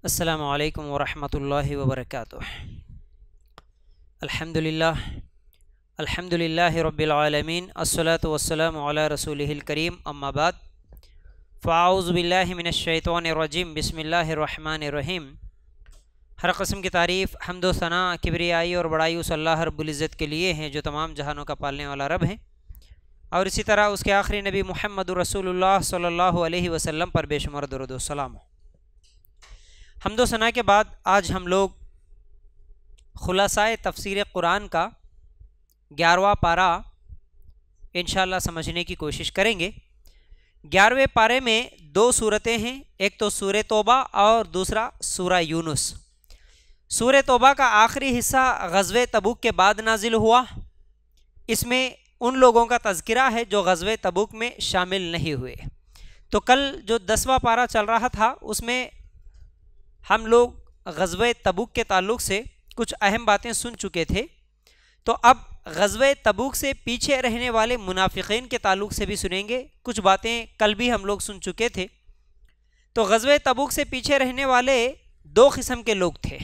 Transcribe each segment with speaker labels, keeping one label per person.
Speaker 1: السلام علیکم ورحمۃ اللہ وبرکاتہ۔ الحمدللہ رب العالمین، الصلاۃ والسلام علی رسولہ الکریم، اما بعد فاعوذ باللہ من الشیطان الرجیم، بسم اللہ الرحمن الرحیم۔ ہر قسم کی تعریف، حمد و ثناء، کبریائی اور بڑائی اس اللہ رب العزت کے لیے ہیں جو تمام جہانوں کا پالنے والا رب ہے، اور اسی طرح اس کے آخری نبی محمد رسول اللہ صلی اللہ علیہ وسلم پر بے شمار درود و سلام ہو۔ حمد و ثناء کے بعد آج ہم لوگ خلاصۂ تفسیر قرآن کا 11واں پارہ انشاءاللہ سمجھنے کی کوشش کریں گے۔ 11ویں پارے میں 2 صورتیں ہیں، ایک تو سورہ توبہ اور دوسرا سورہ یونس۔ سورہ توبہ کا آخری حصہ غزوہ تبوک کے بعد نازل ہوا۔ اس میں ان لوگوں کا تذکرہ ہے جو غزوہ تبوک میں شامل نہیں ہوئے۔ تو کل جو 10واں پارہ چل رہا تھا اس میں ہم لوگ غزوہ تبوک کے تعلق سے کچھ اہم باتیں سن چکے تھے، تو اب غزوہ تبوک سے پیچھے رہنے والے منافقین کے تعلق سے بھی سنیں گے۔ کچھ باتیں کل بھی ہم لوگ سن چکے تھے۔ تو غزوہ تبوک سے پیچھے رہنے والے 2 قسم کے لوگ تھے۔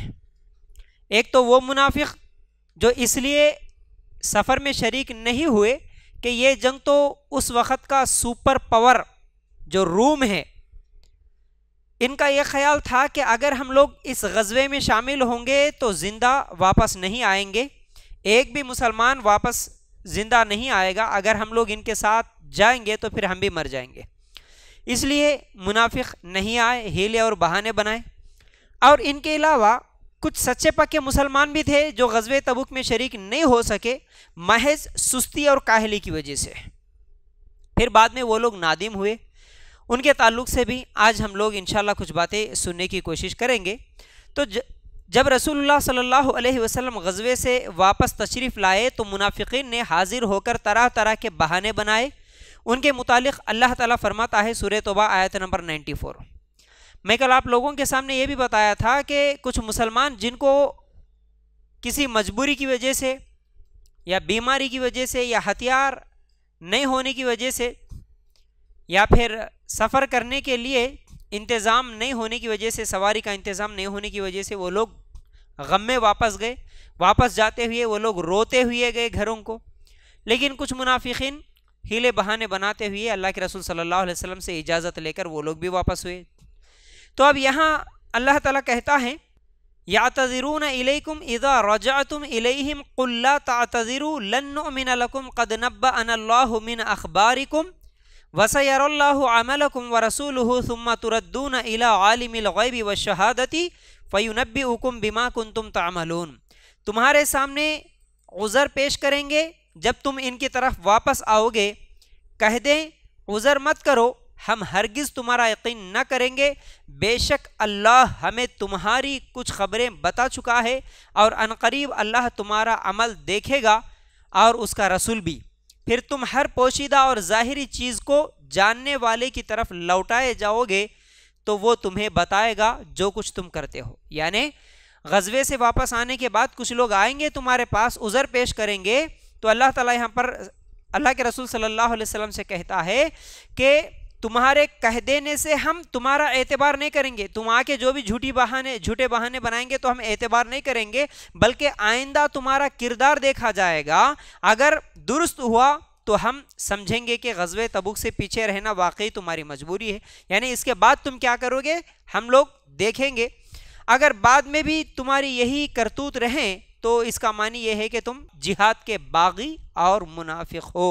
Speaker 1: ایک تو وہ منافق جو اس لیے سفر میں شریک نہیں ہوئے کہ یہ جنگ تو اس وقت کا سپر پاور جو روم ہے، ان کا یہ خیال تھا کہ اگر ہم لوگ اس غزوے میں شامل ہوں گے تو زندہ واپس نہیں آئیں گے، ایک بھی مسلمان واپس زندہ نہیں آئے گا، اگر ہم لوگ ان کے ساتھ جائیں گے تو پھر ہم بھی مر جائیں گے۔ اس لیے منافق نہیں آئے، ہیلے اور بہانے بنائے۔ اور ان کے علاوہ کچھ سچے پکے مسلمان بھی تھے جو غزوہ تبوک میں شریک نہیں ہو سکے، محض سستی اور کاہلی کی وجہ سے۔ پھر بعد میں وہ لوگ نادم ہوئے، ان کے تعلق سے بھی آج ہم لوگ انشاءاللہ کچھ باتیں سننے کی کوشش کریں گے۔ تو جب رسول اللہ صلی اللہ علیہ وسلم غزوے سے واپس تشریف لائے تو منافقین نے حاضر ہو کر طرح طرح کے بہانے بنائے۔ ان کے متعلق اللہ تعالیٰ فرماتا ہے سورہ توبہ آیت نمبر 94۔ میں کل آپ لوگوں کے سامنے یہ بھی بتایا تھا کہ کچھ مسلمان جن کو کسی مجبوری کی وجہ سے یا بیماری کی وجہ سے یا ہتھیار نہیں ہونے کی وجہ سے یا پھر سفر کرنے کے لیے انتظام نہیں ہونے کی وجہ سے، سواری کا انتظام نہیں ہونے کی وجہ سے وہ لوگ غم میں واپس گئے۔ واپس جاتے ہوئے وہ لوگ روتے ہوئے گئے گھروں کو۔ لیکن کچھ منافقین ہیلے بہانے بناتے ہوئے اللہ کے رسول صلی اللہ علیہ وسلم سے اجازت لے کر وہ لوگ بھی واپس ہوئے۔ تو اب یہاں اللہ تعالیٰ کہتا ہے یعتذرون الیکم اذا رجعتم الیہم قل لا تعتذروا لن نؤمن لکم قد نبأنا اللہ من اخبارکم وَسَيَرَ اللَّهُ عَمَلَكُمْ وَرَسُولُهُ ثُمَّ تُرَدُّونَ إِلَىٰ عَالِمِ الْغَيْبِ وَالشَّهَادَةِ فَيُنَبِّئُكُمْ بِمَا كُنْتُمْ تَعْمَلُونَ۔ تمہارے سامنے عذر پیش کریں گے جب تم ان کی طرف واپس آؤ گے، کہہ دیں عذر مت کرو، ہم ہرگز تمہارا یقین نہ کریں گے، بے شک اللہ ہمیں تمہاری کچھ خبریں بتا چکا ہے، اور عنقریب اللہ تمہارا عمل دیکھے گا اور اس کا رسول بھی، پھر تم ہر پوشیدہ اور ظاہری چیز کو جاننے والے کی طرف لوٹائے جاؤ گے تو وہ تمہیں بتائے گا جو کچھ تم کرتے ہو۔ یعنی غزوے سے واپس آنے کے بعد کچھ لوگ آئیں گے تمہارے پاس، عذر پیش کریں گے، تو اللہ تعالیٰ یہاں پر اللہ کے رسول صلی اللہ علیہ وسلم سے کہتا ہے کہ تمہارے کہہ دینے سے ہم تمہارا اعتبار نہیں کریں گے، تم آ کے جو بھی جھوٹے بہانے بنائیں گے تو ہم اعتبار نہیں کریں گے، بلکہ آئندہ تمہارا کردار دیکھا جائے گا، اگر درست ہوا تو ہم سمجھیں گے کہ غزوہ تبوک سے پیچھے رہنا واقعی تمہاری مجبوری ہے، یعنی اس کے بعد تم کیا کرو گے ہم لوگ دیکھیں گے۔ اگر بعد میں بھی تمہاری یہی کرتوت رہیں تو اس کا معنی یہ ہے کہ تم جہاد کے باغی اور منافق ہو۔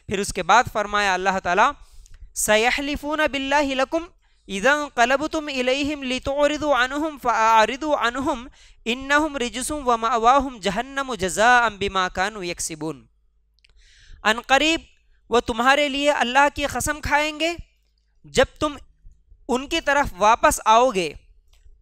Speaker 1: پھر اس کے بعد فرمایا اللہ تعالیٰ سَيَحْلِفُونَ بِاللَّهِ لَكُمْ اِذَا انقَلَبْتُمْ إِلَيْهِمْ لِتُعْرِضُوا عَنْهُمْ فَأَعْرِضُوا عَنْهُمْ إِنَّهُمْ رِجْسٌ وَمَأْوَاهُمْ جَهَنَّمُ جَزَاءً بِمَا كَانُوا يَكْسِبُونَ۔ عنقریب وہ تمہارے لیے اللہ کی قسم کھائیں گے جب تم ان کی طرف واپس آؤ گے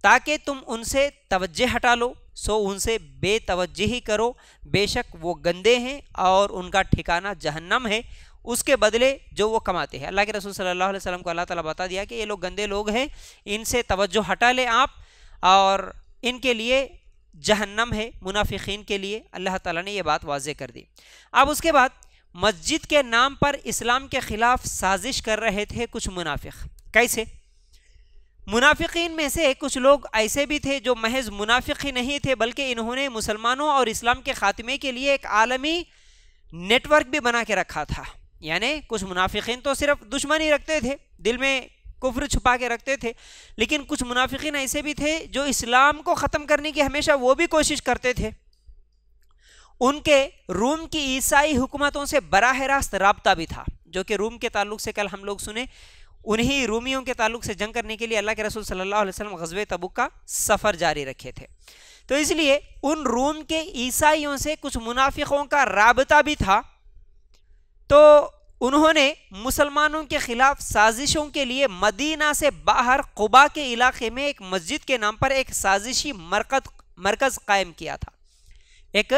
Speaker 1: تاکہ تم ان سے توجہ ہٹا لو، سو ان سے بے توجہی کرو، بے شک وہ گندے ہیں اور ان کا ٹھکانہ جہنم ہے، اس کے بدلے جو وہ کماتے ہیں۔ اللہ کے رسول صلی اللہ علیہ وسلم کو اللہ تعالیٰ بتا دیا کہ یہ لوگ گندے لوگ ہیں، ان سے توجہ ہٹا لیں آپ، اور ان کے لیے جہنم ہے، منافقین کے لیے اللہ تعالیٰ نے یہ بات واضح کر دی۔ اب اس کے بعد مسجد کے نام پر اسلام کے خلاف سازش کر رہے تھے کچھ منافق۔ کیسے؟ منافقین میں سے کچھ لوگ ایسے بھی تھے جو محض منافق ہی نہیں تھے بلکہ انہوں نے مسلمانوں اور اسلام کے خاتمے کے لیے ایک عالمی نیٹ ورک بھی بنا کے رکھا تھا. یعنی کچھ منافقین تو صرف دشمنی رکھتے تھے, دل میں کفر چھپا کے رکھتے تھے, لیکن کچھ منافقین ایسے بھی تھے جو اسلام کو ختم کرنے کی ہمیشہ وہ بھی کوشش کرتے تھے. ان کے روم کی عیسائی حکومتوں سے براہ راست رابطہ بھی تھا, جو کہ روم کے تعلق سے کل ہم لوگ سنے. انہی رومیوں کے تعلق سے جنگ کرنے کے لیے اللہ کے رسول صلی اللہ علیہ وسلم غزوہ تبوک کا سفر جاری رکھے تھے. تو اس لیے ان روم کے عیسائیوں سے کچھ منافقوں کا رابطہ بھی تھا. تو انہوں نے مسلمانوں کے خلاف سازشوں کے لیے مدینہ سے باہر قباء کے علاقے میں ایک مسجد کے نام پر ایک سازشی مرکز قائم کیا تھا. ایک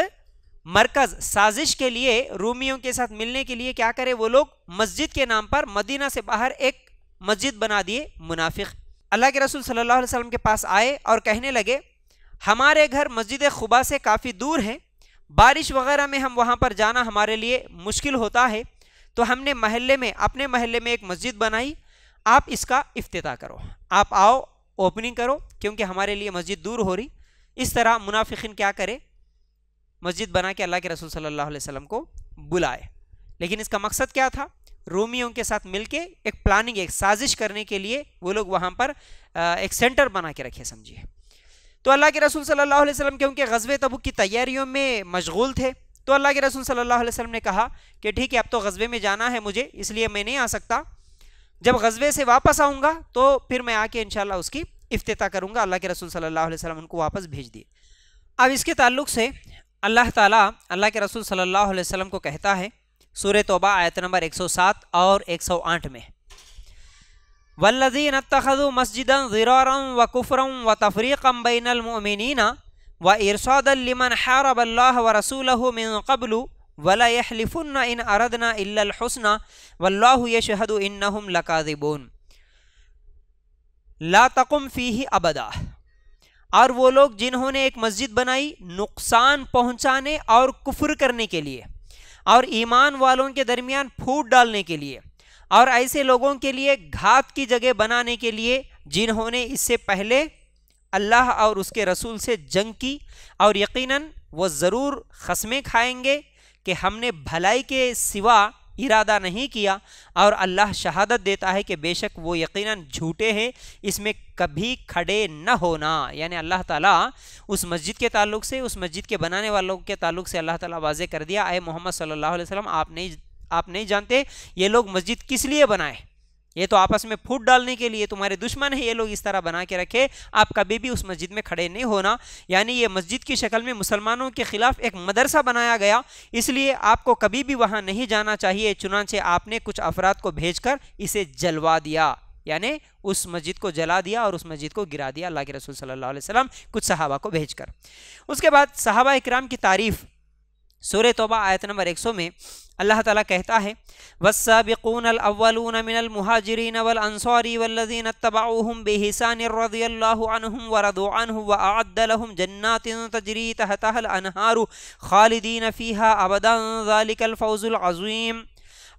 Speaker 1: مرکز سازش کے لیے رومیوں کے ساتھ ملنے کے لیے کیا کرے وہ لوگ, مسجد کے نام پر مدینہ سے باہر ایک مسجد بنا دیے منافق. اللہ کے رسول صلی اللہ علیہ وسلم کے پاس آئے اور کہنے لگے ہمارے گھر مسجد قباء سے کافی دور ہے, بارش وغیرہ میں ہم وہاں پر جانا ہمارے لیے مشکل ہوتا ہے, تو ہم نے اپنے محلے میں ایک مسجد بنائی, آپ اس کا افتتاح کرو, آپ آؤ اوپننگ کرو کیونکہ ہمارے لیے مسجد دور ہو رہی. اس طرح منافقین کیا کرے, مسجد بنا کے اللہ کے رسول صلی اللہ علیہ وسلم کو بلائے. لیکن اس کا مقصد کیا تھا, رومیوں کے ساتھ مل کے ایک پلاننگ, ایک سازش کرنے کے لیے وہ لوگ وہاں پر ایک سینٹر بنا کے رکھے سمجھیے. تو اللہ کے رسول صلی اللہ علیہ وسلم کیونکہ غزوہ تبوک کی تیاریوں میں مشغول تھے, تو اللہ کے رسول صلی اللہ علیہ وسلم نے کہا کہ ٹھیک ہے اب تو غزوے میں جانا ہے مجھے, اس لیے میں نہیں آ سکتا, جب غزوے سے واپس آؤں گا تو پھر میں آ کے انشاءاللہ اس کی افتتاح کروں گا. اللہ کے رسول صلی اللہ علیہ وسلم ان کو واپس بھیج دیے. اب اس کے تعلق سے اللہ تعالیٰ اللہ کے رسول صلی اللہ علیہ وسلم کو کہتا ہے سورہ توبہ آیت نمبر 107 اور 108 میں, وَالَّذِينَ اتَّخَذُوا مَسْجِدًا ضِرَارًا وَكُفْرًا وَتَفْرِيقًا بَيْنَ الْمُؤْمِنِينَ وَإِرْصَادًا لِمَنْ حَارَبَ اللَّهَ وَرَسُولَهُ مِنْ قَبْلُ وَلَا يَحْلِفُنَّ إِنْ أَرَدْنَا إِلَّا الْحُسْنَى وَاللَّهُ يَشْهَدُ إِنَّهُمْ لَكَاذِبُونَ لَا تَقُمْ فِيهِ أَبَدًا. اور وہ لوگ جنہوں نے ایک مسجد بنائی نقصان پہنچانے اور کفر کرنے کے لیے اور ایمان والوں کے درمیان پھوٹ ڈالنے کے لیے اور ایسے لوگوں کے لیے گھات کی جگہ بنانے کے لیے جنہوں نے اس سے پہلے اللہ اور اس کے رسول سے جنگ کی, اور یقیناً وہ ضرور قسمیں کھائیں گے کہ ہم نے بھلائی کے سوا ارادہ نہیں کیا, اور اللہ شہادت دیتا ہے کہ بے شک وہ یقیناً جھوٹے ہیں, اس میں کبھی کھڑے نہ ہونا. یعنی اللہ تعالیٰ اس مسجد کے تعلق سے, اس مسجد کے بنانے والوں کے تعلق سے اللہ تعالیٰ واضح کر دیا, اے محمد صلی اللہ علیہ وسلم آپ نہیں جانتے یہ لوگ مسجد کس لیے بنائے, یہ تو آپس میں پھوٹ ڈالنے کے لیے, تمہارے دشمن ہیں یہ لوگ اس طرح بنا کے رکھے, آپ کبھی بھی اس مسجد میں کھڑے نہیں ہونا. یعنی یہ مسجد کی شکل میں مسلمانوں کے خلاف ایک مدرسہ بنایا گیا, اس لیے آپ کو کبھی بھی وہاں نہیں جانا چاہیے. چنانچہ آپ نے کچھ افراد کو بھیج کر اسے جلوا دیا, یعنی اس مسجد کو جلا دیا اور اس مسجد کو گرا دیا اللہ کے رسول صلی اللہ علیہ وسلم کچھ صحابہ کو بھیج کر. اس کے بعد صحابہ اکرام کی تعریف سورہ توبہ آیت نمبر 100 میں اللہ تعالیٰ کہتا ہے والسابقون الاولون من المہاجرین والانصار والذین اتبعوهم بإحسان رضی اللہ عنہم ورضوا عنہ وأعد لهم جنات تجری تحتها الانہار خالدین فیہا ابدا ذلک الفوز العظیم.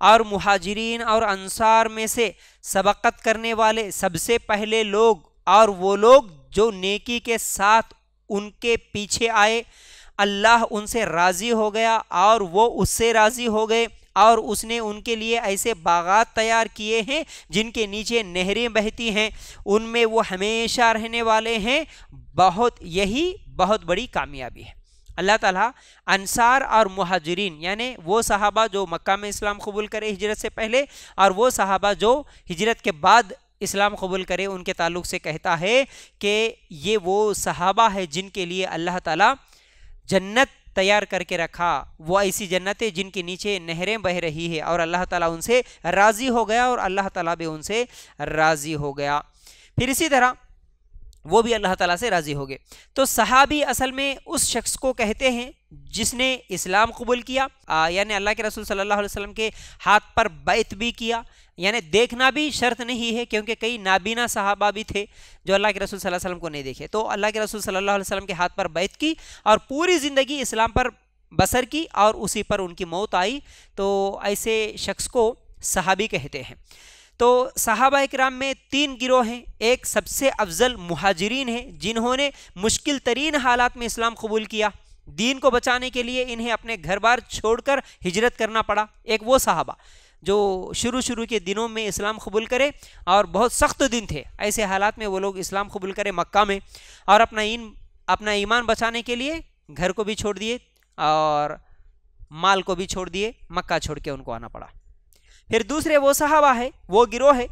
Speaker 1: اور مہاجرین اور انصار میں سے سبقت کرنے والے سب سے پہلے لوگ اور وہ لوگ جو نیکی کے ساتھ ان کے پیچھے آئے, اللہ ان سے راضی ہو گیا اور وہ اس سے راضی ہو گئے, اور اس نے ان کے لیے ایسے باغات تیار کیے ہیں جن کے نیچے نہریں بہتی ہیں, ان میں وہ ہمیشہ رہنے والے ہیں, یہی بہت بڑی کامیابی ہے. اللہ تعالیٰ انصار اور مہاجرین یعنی وہ صحابہ جو مکہ میں اسلام قبول کرے ہجرت سے پہلے, اور وہ صحابہ جو ہجرت کے بعد اسلام قبول کرے, ان کے تعلق سے کہتا ہے کہ یہ وہ صحابہ ہے جن کے لیے اللہ تعالیٰ جنت تیار کر کے رکھا, وہ ایسی جنتیں جن کے نیچے نہریں بہ رہی ہے, اور اللہ تعالیٰ ان سے راضی ہو گیا اور اللہ تعالیٰ بھی ان سے راضی ہو گیا. پھر اسی طرح وہ بھی اللہ تعالیٰ سے راضی ہو گئے. تو صحابی اصل میں اس شخص کو کہتے ہیں جس نے اسلام قبول کیا, یعنی اللہ کے رسول صلی اللہ علیہ وسلم کے ہاتھ پر بیعت بھی کیا, یعنی دیکھنا بھی شرط نہیں ہے کیونکہ کئی نابینا صحابہ بھی تھے جو اللہ کے رسول صلی اللہ علیہ وسلم کو نہیں دیکھے, تو اللہ کے رسول صلی اللہ علیہ وسلم کے ہاتھ پر بیعت کی اور پوری زندگی اسلام پر بسر کی اور اسی پر ان کی موت آئی, تو ایسے شخص کو صحابی کہتے ہیں. تو صحابہ اکرام میں 3 گروہ ہیں. ایک سب سے افضل مہاجرین ہیں جنہوں نے مشکل ترین حالات میں اسلام قبول کیا، دین کو بچانے کے لیے انہیں اپنے گھر بار چھوڑ کر ہجرت کرنا پڑا. ایک وہ صحابہ جو شروع کے دنوں میں اسلام قبول کرے اور بہت سخت دن تھے، ایسے حالات میں وہ لوگ اسلام قبول کرے مکہ میں، اور اپنا ایمان بچانے کے لیے گھر کو بھی چھوڑ دیے اور مال کو بھی چھوڑ دیے، مکہ چھوڑ کے ان کو آنا پڑا. پھر دوسرے وہ صحابہ ہے، وہ گروہ ہے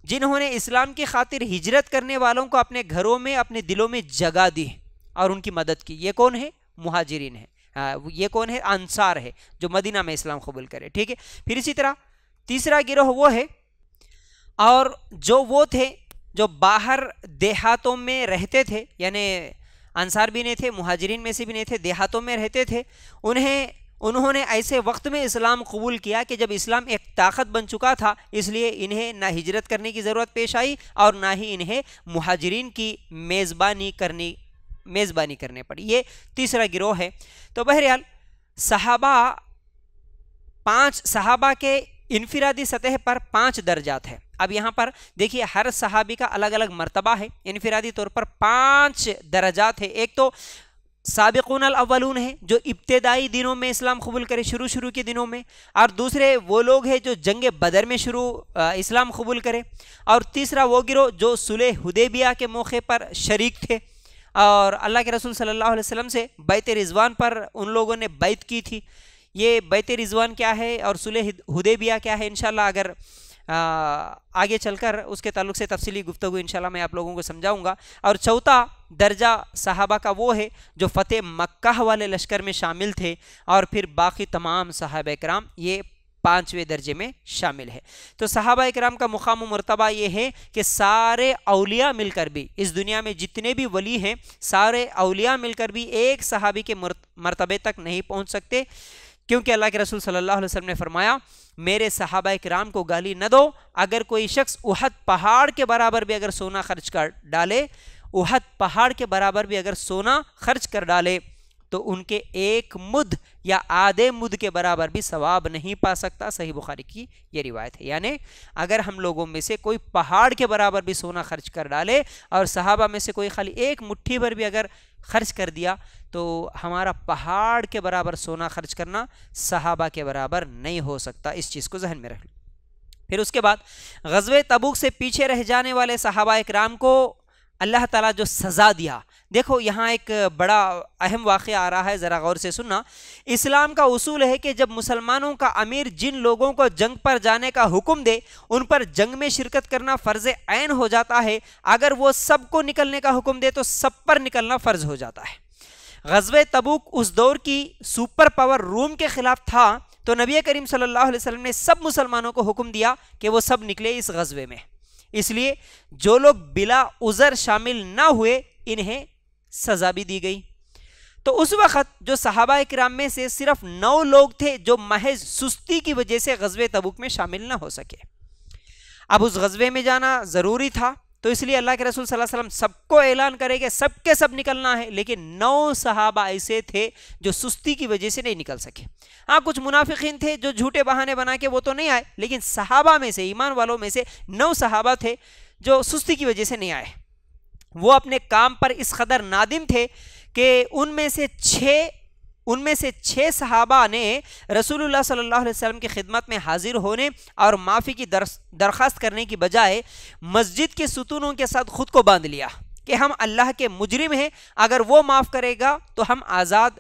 Speaker 1: جنہوں نے اسلام کی خاطر ہجرت کرنے والوں کو اپنے گھروں میں، اپنے دلوں میں جگہ دی اور ان کی مدد کی. یہ کون ہے؟ مہاجرین ہے. یہ کون ہے؟ انصار ہے جو مدینہ میں اسلام قبول کرے. ٹھیک ہے. پھر اسی طرح تیسرا گروہ وہ ہے، اور جو وہ تھے جو باہر دیہاتوں میں رہتے تھے، یعنی انصار بھی نہیں تھے، مہاجرین میں سے بھی نہیں تھے، دیہاتوں میں رہتے تھے. انہوں نے ایسے وقت میں اسلام قبول کیا کہ جب اسلام ایک طاقت بن چکا تھا، اس لیے انہیں نہ ہجرت کرنے کی ضرورت پیش آئی اور نہ ہی انہیں مہاجرین کی میزبانی کرنے پڑی. یہ تیسرا گروہ ہے. تو بہرحال صحابہ کے انفرادی سطح پر 5 درجات ہیں. اب یہاں پر دیکھیے ہر صحابی کا الگ الگ مرتبہ ہے. انفرادی طور پر 5 درجات ہیں. ایک تو سابقون الاولون ہیں جو ابتدائی دنوں میں اسلام قبول کرے، شروع کے دنوں میں، اور دوسرے وہ لوگ ہیں جو جنگ بدر میں اسلام قبول کرے، اور تیسرا وہ گروہ جو صلح حدیبیہ کے موقع پر شریک تھے اور اللہ کے رسول صلی اللہ علیہ وسلم سے بیعت رضوان پر ان لوگوں نے بیعت کی تھی. یہ بیعت رضوان کیا ہے اور صلح حدیبیہ کیا ہے، انشاءاللہ اگر آگے چل کر اس کے تعلق سے تفصیلی گفتگو انشاءاللہ میں آپ لوگوں کو سمجھاؤں گا. اور چوتھا درجہ صحابہ کا وہ ہے جو فتح مکہ والے لشکر میں شامل تھے، اور پھر باقی تمام صحابہ اکرام یہ 5ویں درجے میں شامل ہے. تو صحابہ اکرام کا مقام و مرتبہ یہ ہے کہ سارے اولیاء مل کر بھی، اس دنیا میں جتنے بھی ولی ہیں سارے اولیاء مل کر بھی ایک صحابی کے مرتبے تک نہیں پہنچ سکتے، کیونکہ اللہ کے رسول صلی اللہ علیہ وسلم نے فرمایا میرے صحابہ کرام کو گالی نہ دو، اگر کوئی شخص احد پہاڑ کے برابر بھی اگر سونا خرچ کر ڈالے، احد پہاڑ کے برابر بھی اگر سونا خرچ کر ڈالے تو ان کے 1 مد یا آدھے مد کے برابر بھی ثواب نہیں پا سکتا. صحیح بخاری کی یہ روایت ہے. یعنی اگر ہم لوگوں میں سے کوئی پہاڑ کے برابر بھی سونا خرچ کر ڈالے اور صحابہ میں سے کوئی خالی 1 مٹھی بھر بھی اگر خرچ کر دیا تو ہمارا پہاڑ کے برابر سونا خرچ کرنا صحابہ کے برابر نہیں ہو سکتا. اس چیز کو ذہن میں رکھ لیں. پھر اس کے بعد غزوہ تبوک سے پیچھے رہ جانے والے صحابہ اکرام کو اللہ تعالیٰ جو سزا دیا، دیکھو یہاں ایک بڑا اہم واقعہ آ رہا ہے، ذرا غور سے سننا. اسلام کا اصول ہے کہ جب مسلمانوں کا امیر جن لوگوں کو جنگ پر جانے کا حکم دے ان پر جنگ میں شرکت کرنا فرض عین ہو جاتا ہے. اگر وہ سب کو نکلنے کا حکم دے تو سب پر نکلنا فرض ہو جاتا ہے. غزوہ تبوک اس دور کی سپر پاور روم کے خلاف تھا، تو نبی کریم صلی اللہ علیہ وسلم نے سب مسلمانوں کو حکم دیا کہ وہ سب نکلے اس غزوے میں. اس لیے جو لوگ بلا عذر شامل نہ ہوئے انہیں سزا بھی دی گئی. تو اس وقت جو صحابہ اکرام میں سے صرف 9 لوگ تھے جو محض سستی کی وجہ سے غزوہ تبوک میں شامل نہ ہو سکے. اب اس غزوے میں جانا ضروری تھا، تو اس لیے اللہ کے رسول صلی اللہ علیہ وسلم سب کو اعلان کرے کہ سب کے سب نکلنا ہے، لیکن 9 صحابہ ایسے تھے جو سستی کی وجہ سے نہیں نکل سکے. ہاں کچھ منافقین تھے جو جھوٹے بہانے بنا کے وہ تو نہیں آئے، لیکن صحابہ میں سے، ایمان والوں میں سے 9 صحابہ تھے جو سستی کی وجہ سے نہیں آئے. وہ اپنے کام پر اس قدر نادم تھے کہ ان میں سے 6 صحابہ نے رسول اللہ صلی اللہ علیہ وسلم کی خدمت میں حاضر ہونے اور معافی کی درخواست کرنے کی بجائے مسجد کے ستونوں کے ساتھ خود کو باندھ لیا کہ ہم اللہ کے مجرم ہیں، اگر وہ معاف کرے گا تو ہم آزاد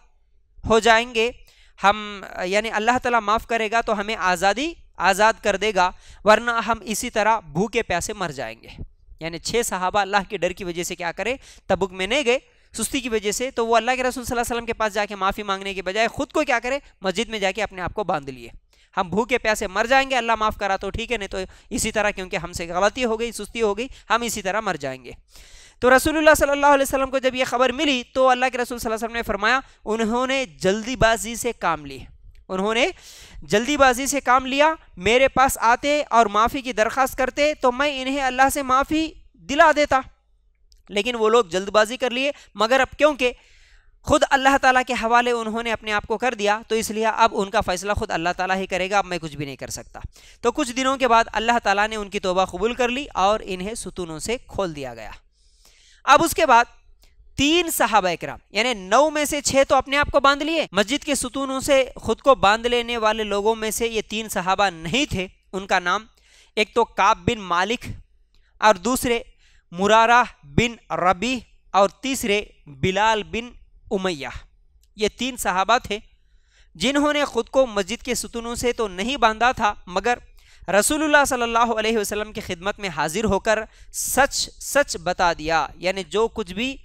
Speaker 1: ہو جائیں گے، یعنی اللہ تعالیٰ معاف کرے گا تو ہمیں آزاد کر دے گا، ورنہ ہم اسی طرح بھوکے پیاسے مر جائیں گے. یعنی 6 صحابہ اللہ کے ڈر کی وجہ سے کیا کرے، تبوک میں نہیں گئے سستی کی وجہ سے، تو وہ اللہ کے رسول صلی اللہ علیہ وسلم کے پاس جا کے معافی مانگنے کے بجائے خود کو کیا کرے، مسجد میں جا کے اپنے آپ کو باندھ لیے. ہم بھوکے پیاسے مر جائیں گے، اللہ معاف کرا تو ٹھیک ہے، نہیں تو اسی طرح کیونکہ ہم سے غلطی ہو گئی، سستی ہو گئی، ہم اسی طرح مر جائیں گے. تو رسول اللہ صلی اللہ علیہ وسلم کو جب یہ خبر ملی تو اللہ کے رسول صلی اللہ علیہ وسلم نے فرمایا انہوں نے جلدی بازی سے کام لیا. میرے پاس آتے اور معافی کی درخواست کرتے تو میں انہیں اللہ سے معافی دلا دیتا، لیکن وہ لوگ جلد بازی کر لیے. مگر اب کیونکہ خود اللہ تعالیٰ کے حوالے انہوں نے اپنے آپ کو کر دیا، تو اس لیے اب ان کا فیصلہ خود اللہ تعالیٰ ہی کرے گا، اب میں کچھ بھی نہیں کر سکتا۔ تو کچھ دنوں کے بعد اللہ تعالیٰ نے ان کی توبہ قبول کر لی اور انہیں ستونوں سے کھول دیا گیا۔ اب اس کے بعد 3 صحابہ کرام، یعنی 9 میں سے 6 تو اپنے آپ کو باندھ لیے، مسجد کے ستونوں سے خود کو باندھ لینے والے لوگوں میں سے یہ 3 صحابہ نہیں تھے۔ ان کا نام ایک تو کعب بن مالک، اور دوسرے مرارہ بن ربیع، اور تیسرے بلال بن امیہ۔ یہ 3 صحابہ تھے جنہوں نے خود کو مسجد کے ستونوں سے تو نہیں باندھا تھا، مگر رسول اللہ صلی اللہ علیہ وسلم کی خدمت میں حاضر ہو کر سچ بتا دیا، یعنی جو کچھ بھی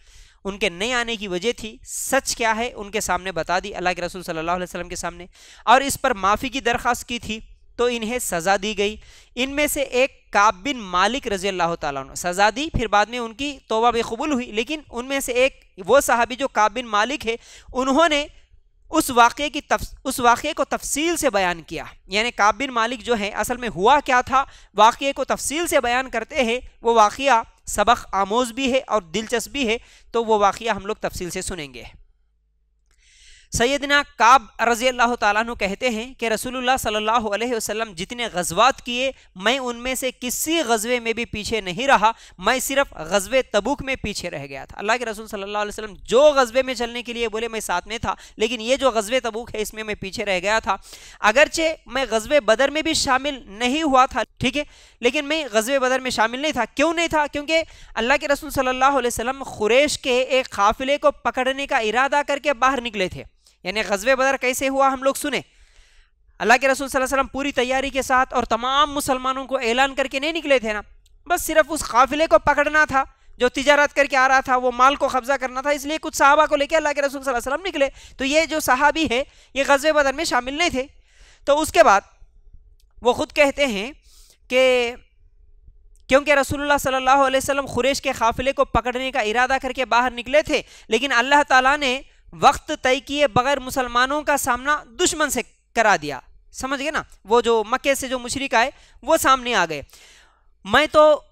Speaker 1: ان کے نہیں آنے کی وجہ تھی، سچ کیا ہے ان کے سامنے بتا دی، اللہ کے رسول صلی اللہ علیہ وسلم کے سامنے، اور اس پر معافی کی درخواست کی تھی، تو انہیں سزا دی گئی۔ ان میں سے ایک کعب بن مالک رضی اللہ تعالیٰ عنہ، سزا دی، پھر بعد میں ان کی توبہ بھی قبول ہوئی، لیکن ان میں سے ایک وہ صحابی جو کعب بن مالک ہے، انہوں نے اس واقعے کو تفصیل سے بیان کیا۔ یعنی کعب بن مالک جو ہے اصل میں ہوا کیا تھا، واقعے کو تفصیل سے بیان کرتے ہیں۔ وہ واقعہ سبق آموز بھی ہے اور دلچسپ بھی ہے، تو وہ واقعہ ہم لوگ تفصیل سے سنیں گے۔ سیدنا کعب رضی اللہ تعالیٰ عنہ کہتے ہیں کہ رسول اللہ صلی اللہ علیہ وسلم جتنے غزوات کیے، میں ان میں سے کسی غزوے میں بھی پیچھے نہیں رہا، میں صرف غزوے تبوک میں پیچھے رہ گیا تھا۔ اللہ کے رسول صلی اللہ علیہ وسلم جو غزوے میں چلنے کے لیے بولے میں ساتھ میں تھا، لیکن یہ جو غزوے تبوک ہے اس میں پیچھے رہ گیا تھا۔ اگرچہ میں غزوے بدر میں بھی شامل نہیں ہوا تھا، ٹھیک ہے، لیکن میں غزوے بدر میں شامل نہیں تھا۔ کیوں نہیں تھا؟ کیونکہ اللہ کے رسول صلی اللہ علیہ وسلم قریش کے ایک قافلے کو پکڑنے کا ارادہ کر کے باہر نکلے تھے۔ یعنی غزوہ بدر کیسے ہوا ہم لوگ سنیں۔ اللہ کے رسول صلی اللہ علیہ وسلم پوری تیاری کے ساتھ اور تمام مسلمانوں کو اعلان کر کے نہیں نکلے تھے نا، بس صرف اس قافلے کو پکڑنا تھا جو تجارت کر کے آ رہا تھا، وہ مال کو قبضہ کرنا تھا، اس لیے کچھ صحابہ کو لے کے اللہ کے رسول صلی اللہ علیہ وسلم نکلے۔ تو یہ جو صحابی ہے یہ غزوہ بدر میں شامل نہیں تھے۔ تو اس کے بعد وہ خود کہتے ہیں کہ کیونکہ رسول اللہ صلی اللہ علیہ وسلم قریش کے قافلے کو پکڑنے کا ارادہ کر کے باہر نکلے تھے، لیکن اللہ تعالیٰ نے وقت طے کیے بغیر مسلمانوں کا سامنا دشمن سے کرا دیا۔ سمجھ گئے نا، وہ جو مکے سے جو مشرک آئے وہ سامنے آ گئے۔ میں تو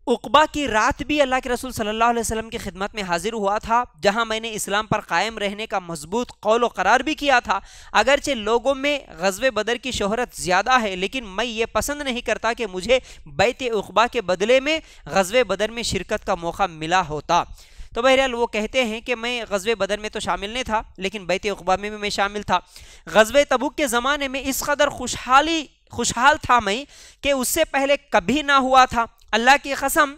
Speaker 1: عقبہ کی رات بھی اللہ کے رسول صلی اللہ علیہ وسلم کی خدمت میں حاضر ہوا تھا، جہاں میں نے اسلام پر قائم رہنے کا مضبوط قول و قرار بھی کیا تھا۔ اگرچہ لوگوں میں غزوہ بدر کی شہرت زیادہ ہے، لیکن میں یہ پسند نہیں کرتا کہ مجھے بیعت عقبہ کے بدلے میں غزوہ بدر میں شرکت کا موقع ملا ہوتا۔ تو بہرحال وہ کہتے ہیں کہ میں غزوہ بدر میں تو شامل نہیں تھا، لیکن بیعت عقبہ میں بھی میں شامل تھا۔ غزوہ تبوک کے زمانے میں اس قدر خوشحال تھا میں کہ اس سے پہلے کبھی نہ ہوا تھا۔ اللہ کی قسم،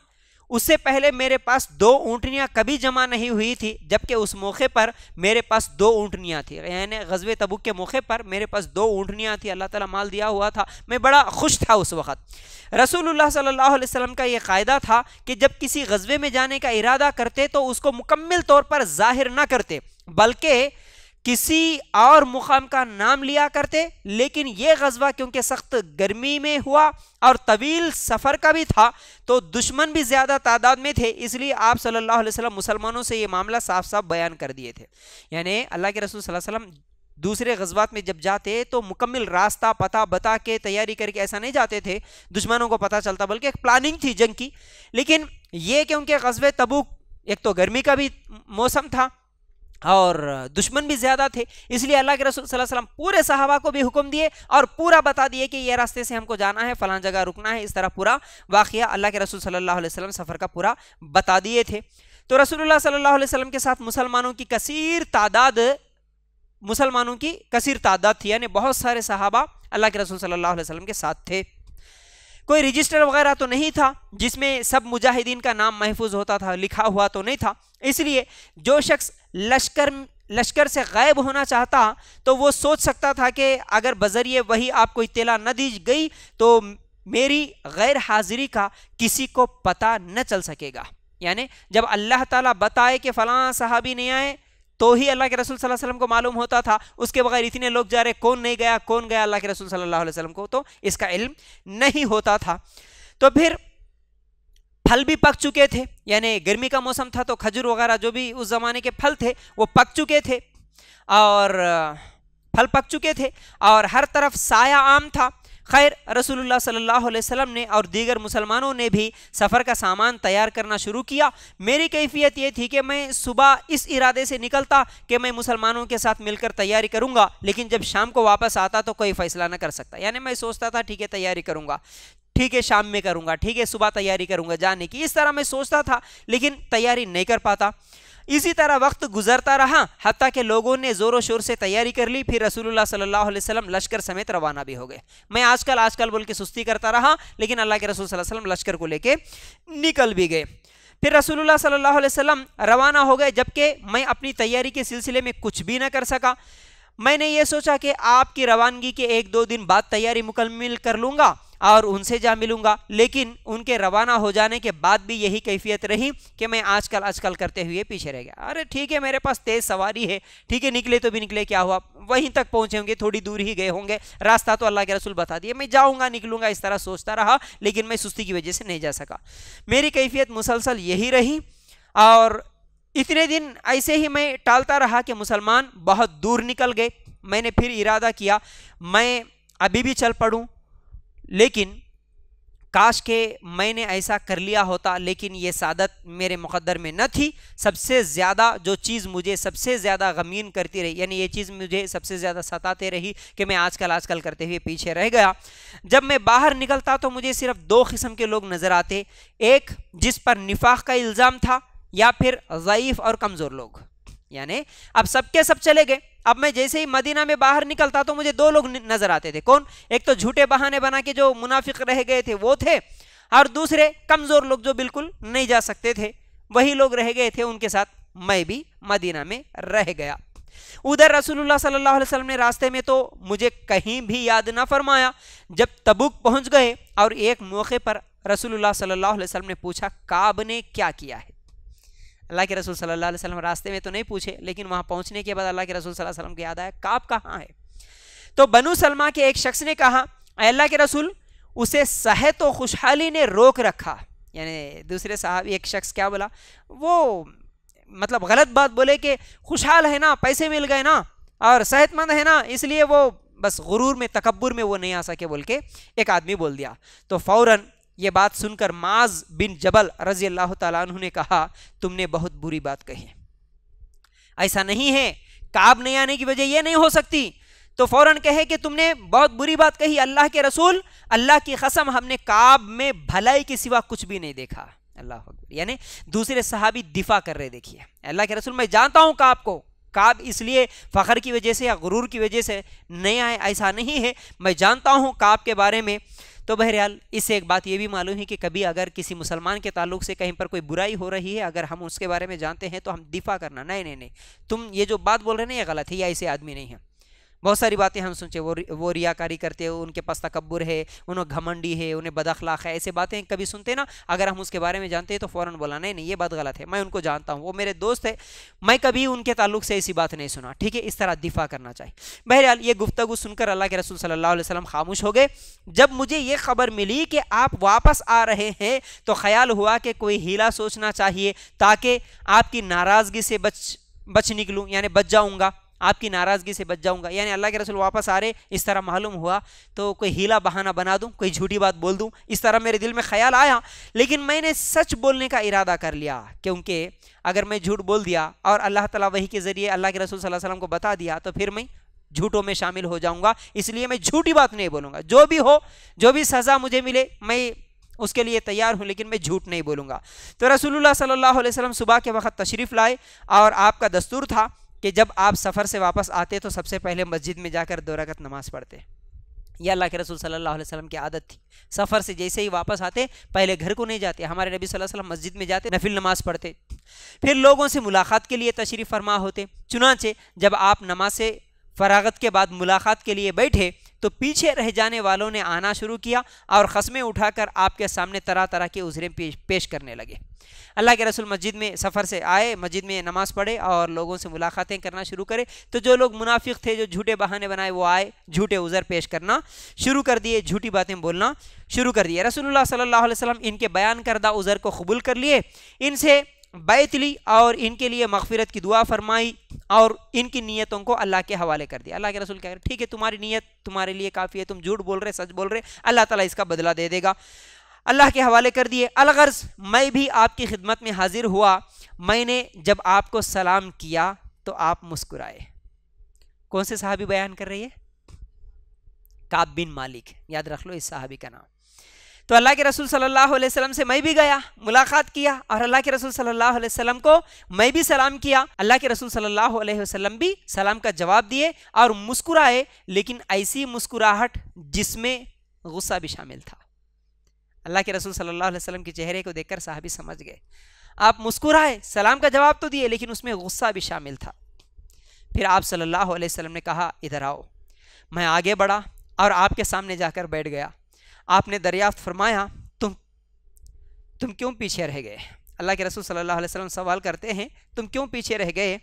Speaker 1: اس سے پہلے میرے پاس 2 اونٹنیاں کبھی جمع نہیں ہوئی تھی، جبکہ اس موقع پر میرے پاس 2 اونٹنیاں تھی۔ یعنی غزوہ تبوک کے موقع پر میرے پاس 2 اونٹنیاں تھی، اللہ تعالیٰ مال دیا ہوا تھا، میں بڑا خوش تھا اس وقت۔ رسول اللہ صلی اللہ علیہ وسلم کا یہ قاعدہ تھا کہ جب کسی غزوے میں جانے کا ارادہ کرتے تو اس کو مکمل طور پر ظاہر نہ کرتے، بلکہ کسی اور مقام کا نام لیا کرتے۔ لیکن یہ غزوہ کیونکہ سخت گرمی میں ہوا اور طویل سفر کا بھی تھا، تو دشمن بھی زیادہ تعداد میں تھے، اس لیے آپ صلی اللہ علیہ وسلم مسلمانوں سے یہ معاملہ صاف صاف بیان کر دیے تھے۔ یعنی اللہ کے رسول صلی اللہ علیہ وسلم دوسرے غزوات میں جب جاتے تو مکمل راستہ پتہ بتا کے تیاری کر کے ایسا نہیں جاتے تھے دشمنوں کو پتہ چلتا، بلکہ ایک پلاننگ تھی جنگ کی۔ لیکن یہ کیونکہ غزوہ تبوک ایک تو گرمی کا بھی موسم تھا اور دشمن بھی زیادہ تھے، اس لیے اللہ کے رسول صلی اللہ علیہ وسلم پورے صحابہ کو بھی حکم دیے اور پورا بتا دیے کہ یہ راستے سے ہم کو جانا ہے، فلاں جگہ رکنا ہے۔ اس طرح پورا واقعہ اللہ کے رسول صلی اللہ علیہ وسلم سفر کا پورا بتا دیے تھے۔ تو رسول اللہ صلی اللہ علیہ وسلم کے ساتھ مسلمانوں کی کثیر تعداد تھی، یعنی بہت سارے صحابہ اللہ کے رسول صلی اللہ علیہ وسلم کے ساتھ تھے۔ کوئی رجسٹر وغیرہ تو نہیں تھا جس میں سب مجاہدین کا نام محفوظ ہوتا تھا، لکھا ہوا تو نہیں تھا، اس لیے جو شخص لشکر سے غائب ہونا چاہتا تو وہ سوچ سکتا تھا کہ اگر بذریعہ وہی آپ کو اطلاع نہ دی گئی تو میری غیر حاضری کا کسی کو پتہ نہ چل سکے گا۔ یعنی جب اللہ تعالیٰ بتائے کہ فلاں صحابی نہیں آئے تو ہی اللہ کے رسول صلی اللہ علیہ وسلم کو معلوم ہوتا تھا، اس کے بغیر اتنے لوگ جا رہے، کون نہیں گیا کون گیا، اللہ کے رسول صلی اللہ علیہ وسلم کو تو اس کا علم نہیں ہوتا تھا۔ تو پھر پھل بھی پک چکے تھے، یعنی گرمی کا موسم تھا تو کھجور وغیرہ جو بھی اس زمانے کے پھل تھے وہ پک چکے تھے اور ہر طرف سایہ عام تھا۔ خیر رسول اللہ صلی اللہ علیہ وسلم نے اور دیگر مسلمانوں نے بھی سفر کا سامان تیار کرنا شروع کیا۔ میری کیفیت یہ تھی کہ میں صبح اس ارادے سے نکلتا کہ میں مسلمانوں کے ساتھ مل کر تیاری کروں گا، لیکن جب شام کو واپس آتا تو کوئی فیصلہ نہ کر سکتا، یعنی میں سوچتا تھا ٹھیک ہے تیاری کروں گا، ٹھیک ہے شام میں کروں گا، ٹھیک ہے صبح تیاری کروں گا جانے کی، اس طرح میں سوچتا تھا لیکن تیاری نہیں کر پاتا۔ اسی طرح وقت گزرتا رہا حتیٰ کہ لوگوں نے زور و شور سے تیاری کر لی، پھر رسول اللہ صلی اللہ علیہ وسلم لشکر سمیت روانہ بھی ہو گئے۔ میں آج کل بول کے سستی کرتا رہا، لیکن اللہ کے رسول صلی اللہ علیہ وسلم لشکر کو لے کے نکل بھی گئے۔ پھر رسول اللہ صلی اللہ علیہ وسلم روانہ ہو گئے، جبکہ میں اپنی تیاری کے سلسلے میں کچھ بھی نہ کر سکا۔ میں نے یہ سوچا کہ آپ کی روانگی کے 1-2 دن بعد تیاری مکمل کر لوں گا اور ان سے جا ملوں گا، لیکن ان کے روانہ ہو جانے کے بعد بھی یہی کیفیت رہی کہ میں آج کل کرتے ہوئے پیچھے رہ گیا۔ ارے ٹھیک ہے میرے پاس تیز سواری ہے، ٹھیک ہے نکلے تو بھی نکلے، کیا ہوا وہیں تک پہنچے ہوں گے، تھوڑی دور ہی گئے ہوں گے، راستہ تو اللہ کے رسول بتا دیے، میں جاؤں گا نکلوں گا، اس طرح سوچتا رہا، لیکن میں سستی کی وجہ سے نہیں جا سکا۔ میری کیفیت مسلسل یہی رہی اور اتنے دن ایسے ہی میں ٹالتا رہا کہ مسلمان بہت دور نکل گئے۔ میں نے پھر ارادہ کیا میں ابھی بھی چل پڑوں، لیکن کاش کہ میں نے ایسا کر لیا ہوتا، لیکن یہ سعادت میرے مقدر میں نہ تھی۔ سب سے زیادہ جو چیز مجھے سب سے زیادہ غمگین کرتی رہی، یعنی یہ چیز مجھے سب سے زیادہ ستاتے رہی کہ میں آج کل کرتے ہوئے پیچھے رہ گیا۔ جب میں باہر نکلتا تو مجھے صرف 2 قسم کے لوگ نظر آتے، ایک جس پر نفاق کا الزام تھا، یا پھر ضعیف اور کمزور لوگ، یعنی اب سب کے سب چلے گئے۔ اب میں جیسے ہی مدینہ میں باہر نکلتا تو مجھے 2 لوگ نظر آتے تھے، کون؟ ایک تو جھوٹے بہانے بنا کے جو منافق رہ گئے تھے وہ تھے، اور دوسرے کمزور لوگ جو بالکل نہیں جا سکتے تھے، وہی لوگ رہ گئے تھے، ان کے ساتھ میں بھی مدینہ میں رہ گیا۔ ادھر رسول اللہ صلی اللہ علیہ وسلم نے راستے میں تو مجھے کہیں بھی یاد نہ فرمایا۔ جب تبوک پہنچ گئے اور ایک موقع پر رسول اللہ صلی اللہ علیہ وسلم نے پوچھا کعب نے کیا کیا ہے؟ اللہ کے رسول صلی اللہ علیہ وسلم راستے میں تو نہیں پوچھے، لیکن وہاں پہنچنے کے بعد اللہ کے رسول صلی اللہ علیہ وسلم کو یاد آیا کعب کہاں ہے؟ تو بنو سلمہ کے ایک شخص نے کہا اے اللہ کے رسول اسے صحت و خوشحالی نے روک رکھا، یعنی دوسرے صحابی ایک شخص کیا بولا، وہ مطلب غلط بات بولے کہ خوشحال ہے نا، پیسے مل گئے نا اور صحت مند ہے نا، اس لیے وہ بس غرور میں تکبر میں وہ نہیں آ سکے بول کے ایک آدمی بول دیا۔ تو فوراً یہ بات سن کر معاذ بن جبل رضی اللہ تعالیٰ عنہ نے کہا تم نے بہت بری بات کہی، ایسا نہیں ہے، کعب نہیں آنے کی وجہ یہ نہیں ہو سکتی۔ تو فوراً کہے کہ تم نے بہت بری بات کہی، اللہ کے رسول اللہ کی قسم ہم نے کعب میں بھلائی کے سوا کچھ بھی نہیں دیکھا۔ اللہ اکبر، یعنی دوسرے صحابی دفاع کر رہے، دیکھیے اللہ کے رسول میں جانتا ہوں کعب کو، کعب اس لیے فخر کی وجہ سے یا غرور کی وجہ سے نہیں آئے، ایسا نہیں ہے، میں جانتا ہوں کعب کے بارے میں۔ تو بہرحال اس سے ایک بات یہ بھی معلوم ہے کہ کبھی اگر کسی مسلمان کے تعلق سے کہیں پر کوئی برائی ہو رہی ہے، اگر ہم اس کے بارے میں جانتے ہیں تو ہم دفاع کرنا، نہیں تم یہ جو بات بول رہے ہیں یہ غلط ہے، یہ ایسے آدمی نہیں ہے۔ بہت ساری باتیں ہم سنتے وہ ریاکاری کرتے ہیں، ان کے پاس تکبر ہے، انہیں گھمنڈی ہے، انہیں بد اخلاق ہے، ایسے باتیں کبھی سنتے نا، اگر ہم اس کے بارے میں جانتے ہیں تو فوراً بولا نہیں یہ بات غلط ہے، میں ان کو جانتا ہوں، وہ میرے دوست ہے، میں کبھی ان کے تعلق سے ایسی بات نہیں سنا، ٹھیک ہے، اس طرح دفاع کرنا چاہیے۔ بہرحال یہ گفتگو سن کر اللہ کے رسول صلی اللہ علیہ وسلم خاموش ہو گئے۔ جب مجھے یہ خبر ملی کہ آپ واپس آ رہے ہیں تو خیال ہوا کہ کوئی ہیلا سوچنا چاہیے تاکہ آپ کی ناراضگی سے بچ نکلوں، یعنی بچ جاؤں گا، آپ کی ناراضگی سے بچ جاؤں گا، یعنی اللہ کے رسول واپس آ رہے، اس طرح معلوم ہوا تو کوئی ہیلا بہانہ بنا دوں، کوئی جھوٹی بات بول دوں، اس طرح میرے دل میں خیال آیا، لیکن میں نے سچ بولنے کا ارادہ کر لیا، کیونکہ اگر میں جھوٹ بول دیا اور اللہ تعالیٰ وحی کے ذریعے اللہ کے رسول صلی اللہ علیہ وسلم کو بتا دیا تو پھر میں جھوٹوں میں شامل ہو جاؤں گا، اس لیے میں جھوٹی بات نہیں بولوں گا، جو بھی ہو، جو بھی سزا مجھے ملے میں اس کے لیے تیار ہوں، لیکن میں جھوٹ نہیں بولوں گا۔ تو رسول اللہ صلی اللہ علیہ وسلم صبح کے وقت تشریف لائے اور آپ کا دستور تھا کہ جب آپ سفر سے واپس آتے تو سب سے پہلے مسجد میں جا کر 2 رکعت نماز پڑھتے، یہ اللہ کے رسول صلی اللہ علیہ وسلم کی عادت تھی۔ سفر سے جیسے ہی واپس آتے پہلے گھر کو نہیں جاتے، ہمارے نبی صلی اللہ علیہ وسلم مسجد میں جاتے، نفل نماز پڑھتے، پھر لوگوں سے ملاقات کے لیے تشریف فرما ہوتے۔ چنانچہ جب آپ نماز سے فراغت کے بعد ملاقات کے لیے بیٹھے تو پیچھے رہ جانے والوں نے آنا شروع کیا اور قسمیں اٹھا کر آپ کے سامنے طرح طرح کے عذریں پیش کرنے لگے۔ اللہ کے رسول مسجد میں سفر سے آئے، مسجد میں نماز پڑھے اور لوگوں سے ملاقاتیں کرنا شروع کرے، تو جو لوگ منافق تھے، جو جھوٹے بہانے بنائے، وہ آئے، جھوٹے عذر پیش کرنا شروع کر دیے، جھوٹی باتیں بولنا شروع کر دیے۔ رسول اللہ صلی اللہ علیہ وسلم ان کے بیان کردہ عذر کو قبول کر لیے، ان سے بیعت لی اور ان کے لیے مغفرت کی دعا فرمائی اور ان کی نیتوں کو اللہ کے حوالے کر دیا. اللہ کے رسول کہہ رہے ٹھیک ہے تمہاری نیت تمہارے لیے کافی ہے, تم جھوٹ بول رہے سچ بول رہے, اللہ تعالیٰ اس کا بدلہ دے دے گا. اللہ کے حوالے کر دیے. الغرض میں بھی آپ کی خدمت میں حاضر ہوا, میں نے جب آپ کو سلام کیا تو آپ مسکرائے. کون سے صحابی بیان کر رہی ہے؟ کعب بن مالک, یاد رکھ لو اس صحابی کا نام. تو اللہ کے رسول صلی اللہ علیہ وسلم سے میں بھی گیا, ملاقات کیا, اور اللہ کے رسول صلی اللہ علیہ وسلم کو میں بھی سلام کیا. اللہ کے رسول صلی اللہ علیہ وسلم بھی سلام کا جواب دیے اور مسکرائے, لیکن ایسی مسکراہٹ جس میں غصہ بھی شامل تھا. اللہ کے رسول صلی اللہ علیہ وسلم کے چہرے کو دیکھ کر صحابی سمجھ گئے, آپ مسکرائے, سلام کا جواب تو دیے لیکن اس میں غصہ بھی شامل تھا. پھر آپ صلی اللہ علیہ وسلم نے کہا ادھر آؤ. میں آگے بڑھا اور آپ کے سامنے جا کر بیٹھ گیا. آپ نے دریافت فرمایا تم کیوں پیچھے رہ گئے؟ اللہ کے رسول صلی اللہ علیہ وسلم سوال کرتے ہیں تم کیوں پیچھے رہ گئے؟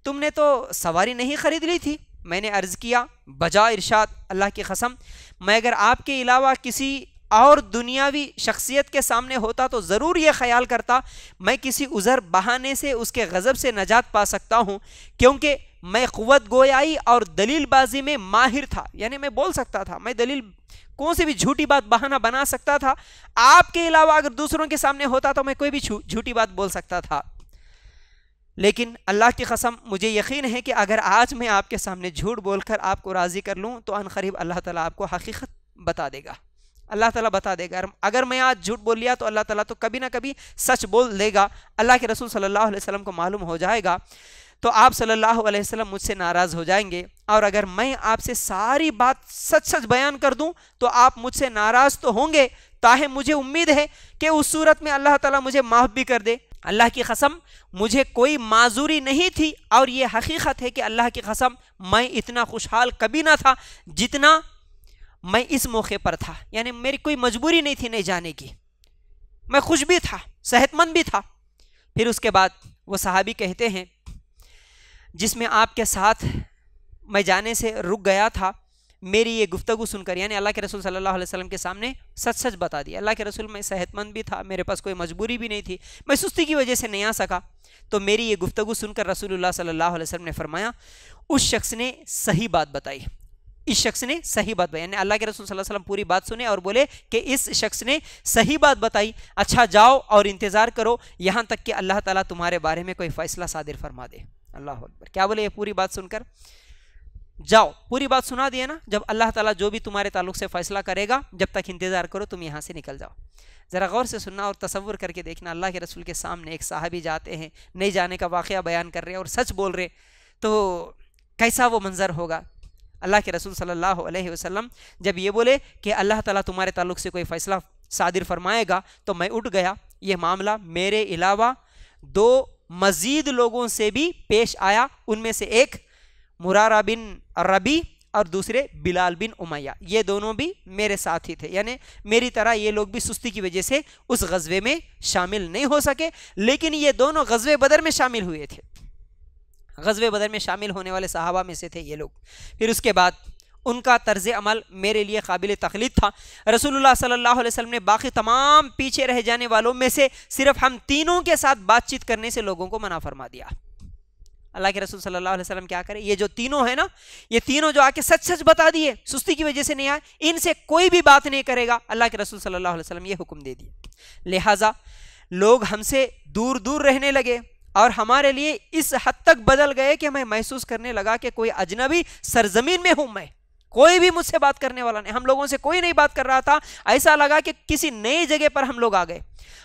Speaker 1: تم نے تو سواری نہیں خرید لی تھی. میں نے عرض کیا بجا ارشاد اللہ کی قسم میں اگر آپ کے علاوہ کسی اور دنیاوی شخصیت کے سامنے ہوتا تو ضرور یہ خیال کرتا میں کسی عذر بہانے سے اس کے غضب سے نجات پا سکتا ہوں, کیونکہ میں قوت گویائی اور دلیل بازی میں ماہر تھا. یعنی میں بول سکتا تھا, میں دلیل کون سی بھی جھوٹی بات بہانہ بنا سکتا تھا. آپ کے علاوہ اگر دوسروں کے سامنے ہوتا تو میں کوئی بھی جھوٹی بات بول سکتا تھا. لیکن اللہ کی قسم مجھے یقین ہے کہ اگر آج میں آپ کے سامنے جھوٹ بول کر آپ کو راضی کر لوں تو ان قریب اللہ تعالیٰ آپ کو حقیقت بتا دے گا. اللہ تعالیٰ بتا دے گا. اگر میں آج جھوٹ بول لیا تو اللہ تعالیٰ تو کبھی نہ کبھی سچ بول دے گا. اللہ کے رسول صلی اللہ علیہ وسلم کو معلوم ہو جائے گا تو آپ صلی اللہ علیہ وسلم مجھ سے ناراض ہو جائیں گے, اور اگر میں آپ سے ساری بات سچ سچ بیان کر دوں تو آپ مجھ سے ناراض تو ہوں گے, تاہم مجھے امید ہے کہ اس صورت میں اللہ تعالیٰ مجھے معاف بھی کر دے. اللہ کی قسم مجھے کوئی معذوری نہیں تھی, اور یہ حقیقت ہے کہ اللہ کی قسم میں اتنا خوشحال کبھی نہ تھا جتنا میں اس موقع پر تھا. یعنی میری کوئی مجبوری نہیں تھی نہیں جانے کی, میں خوش بھی تھا, صحت مند بھی تھا. پھر اس کے بعد وہ صحابی کہتے ہیں جس میں آپ کے ساتھ میں جانے سے رک گیا تھا, میری یہ گفتگو سن کر, یعنی اللہ کے رسول صلی اللہ علیہ وسلم کے سامنے سچ سچ بتا دیا. اللہ کے رسول میں صحت مند بھی تھا, میرے پاس کوئی مجبوری بھی نہیں تھی, میں سستی کی وجہ سے نہیں آ سکا. تو میری یہ گفتگو سن کر رسول اللہ صلی اللہ علیہ وسلم نے فرمایا اس شخص نے صحیح بات بتائی, اس شخص نے صحیح بات بتائی. یعنی اللہ کے رسول صلی اللہ علیہ وسلم پوری بات سنے اور بولے کہ اس شخص نے صحیح بات بتائی, اچھا جاؤ اور انتظار کرو یہاں تک کہ اللہ تعالیٰ تمہارے بارے میں کوئی فیصلہ صادر فرما دے. اللہ اکبر. کیا بولے یہ پوری بات سن کر؟ جاؤ, پوری بات سنا دیا نا, جب اللہ تعالیٰ جو بھی تمہارے تعلق سے فیصلہ کرے گا جب تک انتظار کرو, تم یہاں سے نکل جاؤ. ذرا غور سے سننا اور تصور کر کے دیکھنا, اللہ کے رسول کے سامنے ایک صحابی جاتے ہیں, نہیں جانے کا واقعہ بیان کر رہے اور سچ بول رہے, تو کیسا وہ منظر ہوگا. اللہ کے رسول صلی اللہ علیہ وسلم جب یہ بولے کہ اللہ تعالیٰ تمہارے تعلق سے کوئی فیصلہ صادر فرمائے گا تو میں اٹھ گیا. یہ معاملہ میرے علاوہ دو مزید لوگوں سے بھی پیش آیا, ان میں سے ایک مرارہ بن ربی اور دوسرے بلال بن امیہ. یہ دونوں بھی میرے ساتھی تھے, یعنی میری طرح یہ لوگ بھی سستی کی وجہ سے اس غزوے میں شامل نہیں ہو سکے, لیکن یہ دونوں غزوے بدر میں شامل ہوئے تھے. غزوے بدر میں شامل ہونے والے صحابہ میں سے تھے یہ لوگ. پھر اس کے بعد ان کا طرز عمل میرے لیے قابل تقلید تھا. رسول اللہ صلی اللہ علیہ وسلم نے باقی تمام پیچھے رہ جانے والوں میں سے صرف ہم تینوں کے ساتھ بات چیت کرنے سے لوگوں کو منع فرما دیا. اللہ کے رسول صلی اللہ علیہ وسلم کیا کرے, یہ جو تینوں ہیں نا, یہ تینوں جو آ کے سچ سچ بتا دیے, سستی کی وجہ سے نہیں آئے, ان سے کوئی بھی بات نہیں کرے گا. اللہ کے رسول صلی اللہ علیہ وسلم یہ حکم دے دیے. لہٰذا لوگ ہم سے دور دور رہنے لگے اور ہمارے لیے اس حد تک بدل گئے کہ میں محسوس کرنے لگا کہ کوئی اجنبی سرزمین میں ہوں میں, کوئی بھی مجھ سے بات کرنے والا نہیں, ہم لوگوں سے کوئی نہیں بات کر رہا تھا. ایسا لگا کہ کسی نئی جگہ پر ہم لوگ آ گئے.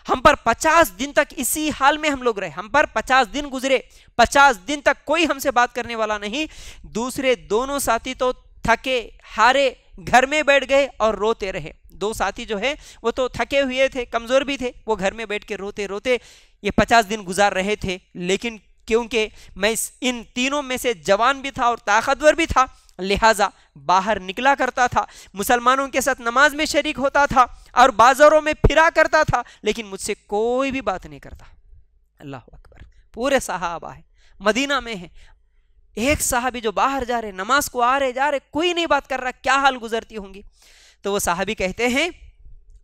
Speaker 1: ہم پر 50 دن تک اسی حال میں ہم لوگ رہے, ہم پر 50 دن گزرے, 50 دن تک کوئی ہم سے بات کرنے والا نہیں. دوسرے دونوں ساتھی تو تھکے ہارے گھر میں بیٹھ گئے اور روتے رہے. دو ساتھی جو ہے وہ تو تھکے ہوئے تھے, کمزور بھی تھے, وہ گھر میں بیٹھ کے روتے روتے یہ 50 دن گزار رہے تھے. لیکن کیونکہ میں ان تینوں میں سے جوان بھی تھا اور طاقتور بھی تھا, لہٰذا باہر نکلا کرتا تھا, مسلمانوں کے ساتھ نماز میں شریک ہوتا تھا اور بازاروں میں پھرا کرتا تھا, لیکن مجھ سے کوئی بھی بات نہیں کرتا. اللہ اکبر. پورے صحابہ ہیں, مدینہ میں ہیں, ایک صحابی جو باہر جا رہے, نماز کو آ رہے جا رہے, کوئی نہیں بات کر رہا, کیا حال گزرتی ہوں گی. تو وہ صحابی کہتے ہیں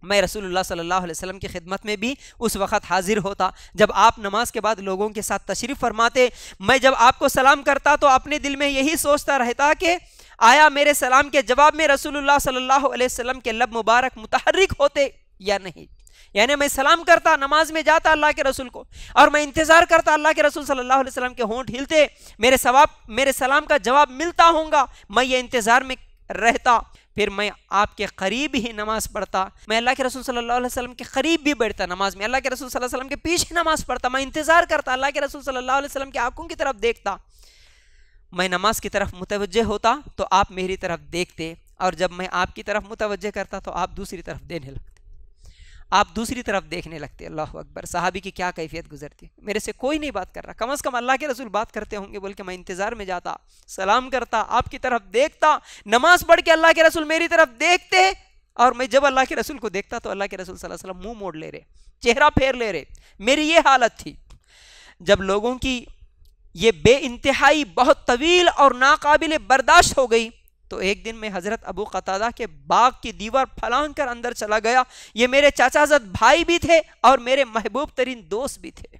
Speaker 1: میں رسول اللہ صلی اللہ علیہ وسلم کی خدمت میں بھی اس وقت حاضر ہوتا جب آپ نماز کے بعد لوگوں کے ساتھ تشریف فرماتے. میں جب آپ کو سلام کرتا تو اپنے دل میں یہی سوچتا رہتا کہ آیا میرے سلام کے جواب میں رسول اللہ صلی اللہ علیہ وسلم کے لب مبارک متحرک ہوتے یا نہیں. یعنی میں سلام کرتا، نماز میں جاتا اللہ کے رسول کو، اور میں انتظار کرتا اللہ کے رسول صلی اللہ علیہ وسلم کے ہونٹ ہلتے، میرے سلام کا جواب ملتا ہوگا، میں یہ انتظار میں رہتا. پھر میں آپ کے قریب ہی نماز پڑھتا، میں اللہ کے رسول صلی اللہ علیہ وسلم کے قریب بھی بیٹھتا نماز میں، اللہ کے رسول صلی اللہ علیہ وسلم کے پیچھے نماز پڑھتا، میں انتظار کرتا، اللہ کے رسول صلی اللہ علیہ وسلم کی آنکھوں کی طرف دیکھتا. میں نماز کی طرف متوجہ ہوتا تو آپ میری طرف دیکھتے، اور جب میں آپ کی طرف متوجہ کرتا تو آپ دوسری طرف دینے لگتے، آپ دوسری طرف دیکھنے لگتے. اللہ اکبر. صحابی کی کیا کیفیت گزرتی. میرے سے کوئی نہیں بات کر رہا، کم از کم اللہ کے رسول بات کرتے ہوں گے بول کے میں انتظار میں جاتا، سلام کرتا، آپ کی طرف دیکھتا، نماز پڑھ کے اللہ کے رسول میری طرف دیکھتے، اور میں جب اللہ کے رسول کو دیکھتا تو اللہ کے رسول صلی اللہ علیہ وسلم منہ موڑ لے رہے، چہرہ پھیر لے رہے. میری یہ حالت تھی. جب لوگوں کی یہ بے انتہائی بہت طویل اور ناقابل برداشت ہو گئی تو ایک دن میں حضرت ابو قتادہ کے باغ کی دیوار پھلانگ کر اندر چلا گیا. یہ میرے چاچا زد بھائی بھی تھے اور میرے محبوب ترین دوست بھی تھے.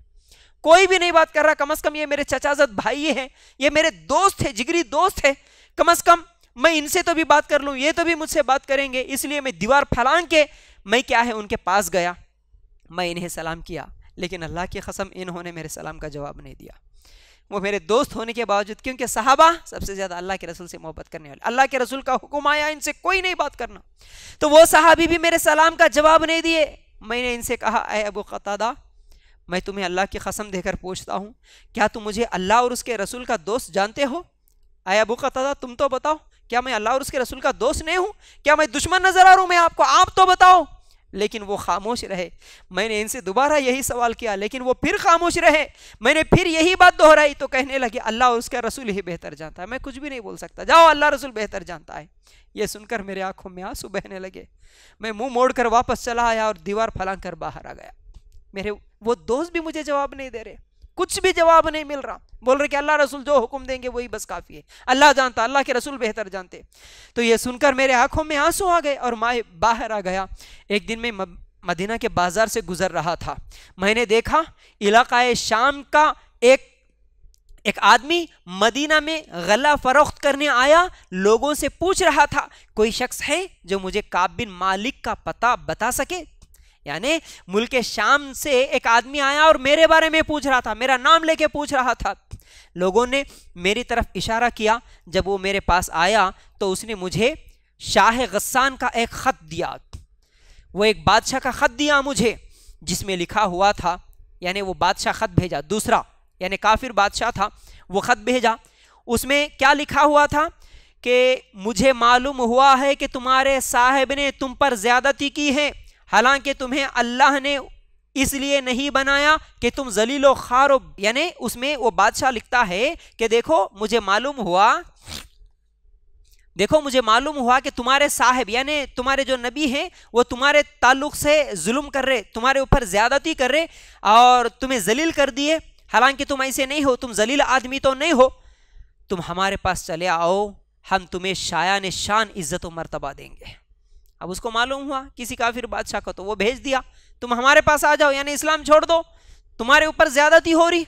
Speaker 1: کوئی بھی نہیں بات کر رہا، کم از کم یہ میرے چاچا زد بھائی ہیں، یہ میرے دوست تھے، جگری دوست تھے، کم از کم میں ان سے تو بھی بات کر لوں، یہ تو بھی مجھ سے بات کریں گے. اس لیے میں دیوار پھلانگ کے میں کیا ہے ان کے پاس گیا، میں انہیں سلام کیا، لیکن اللہ کی قسم انہوں نے میرے سلام کا جواب نہیں دیا. وہ میرے دوست ہونے کے باوجود، کیونکہ صحابہ سب سے زیادہ اللہ کے رسول سے محبت کرنے والے، اللہ کے رسول کا حکم آیا ان سے کوئی نہیں بات کرنا، تو وہ صحابی بھی میرے سلام کا جواب نہیں دیے. میں نے ان سے کہا اے ابو قتادہ، میں تمہیں اللہ کی قسم دے کر پوچھتا ہوں، کیا تم مجھے اللہ اور اس کے رسول کا دوست جانتے ہو؟ اے ابو قتادہ تم تو بتاؤ، کیا میں اللہ اور اس کے رسول کا دوست نہیں ہوں؟ کیا میں دشمن نظر آ رہا ہوں میں آپ کو؟ آپ تو بتاؤ. لیکن وہ خاموش رہے. میں نے ان سے دوبارہ یہی سوال کیا لیکن وہ پھر خاموش رہے. میں نے پھر یہی بات دہرائی تو کہنے لگے اللہ اور اس کا رسول ہی بہتر جانتا ہے، میں کچھ بھی نہیں بول سکتا، جاؤ اللہ رسول بہتر جانتا ہے. یہ سن کر میرے آنکھوں میں آنسو بہنے لگے. میں منہ موڑ کر واپس چلا آیا اور دیوار پھلانگ کر باہر آ گیا. میرے وہ دوست بھی مجھے جواب نہیں دے رہے، کچھ بھی جواب نہیں مل رہا، بول رہے کہ اللہ رسول جو حکم دیں گے وہی بس کافی ہے، اللہ جانتا، اللہ کے رسول بہتر جانتے. تو یہ سن کر میرے آنکھوں میں آنسو آ گئے اور میں باہر آ گیا. ایک دن میں مدینہ کے بازار سے گزر رہا تھا، میں نے دیکھا علاقہ شام کا ایک آدمی مدینہ میں غلہ فروخت کرنے آیا، لوگوں سے پوچھ رہا تھا کوئی شخص ہے جو مجھے کعب بن مالک کا پتہ بتا سکے. یعنی ملک شام سے ایک آدمی آیا اور میرے بارے میں پوچھ رہا تھا، میرا نام لے کے پوچھ رہا تھا. لوگوں نے میری طرف اشارہ کیا. جب وہ میرے پاس آیا تو اس نے مجھے شاہ غسان کا ایک خط دیا. وہ ایک بادشاہ کا خط دیا مجھے جس میں لکھا ہوا تھا، یعنی وہ بادشاہ خط بھیجا، دوسرا یعنی کافر بادشاہ تھا، وہ خط بھیجا. اس میں کیا لکھا ہوا تھا کہ مجھے معلوم ہوا ہے کہ تمہارے صاحب نے تم پر زیادتی کی ہے، حالانکہ تمہیں اللہ نے اس لیے نہیں بنایا کہ تم ذلیل و خوار ہو. یعنی اس میں وہ بادشاہ لکھتا ہے کہ دیکھو مجھے معلوم ہوا کہ تمہارے صاحب یعنی تمہارے جو نبی ہیں وہ تمہارے تعلق سے ظلم کر رہے، تمہارے اوپر زیادتی کر رہے اور تمہیں ذلیل کر دیے، حالانکہ تم ایسے نہیں ہو، تم ذلیل آدمی تو نہیں ہو. تم ہمارے پاس چلے آؤ، ہم تمہیں شایان شان عزت و مرتبہ دیں گے. اب اس کو معلوم ہوا کسی کافر بادشاہ کو، تو وہ بھیج دیا تم ہمارے پاس آ جاؤ، یعنی اسلام چھوڑ دو، تمہارے اوپر زیادتی ہو رہی،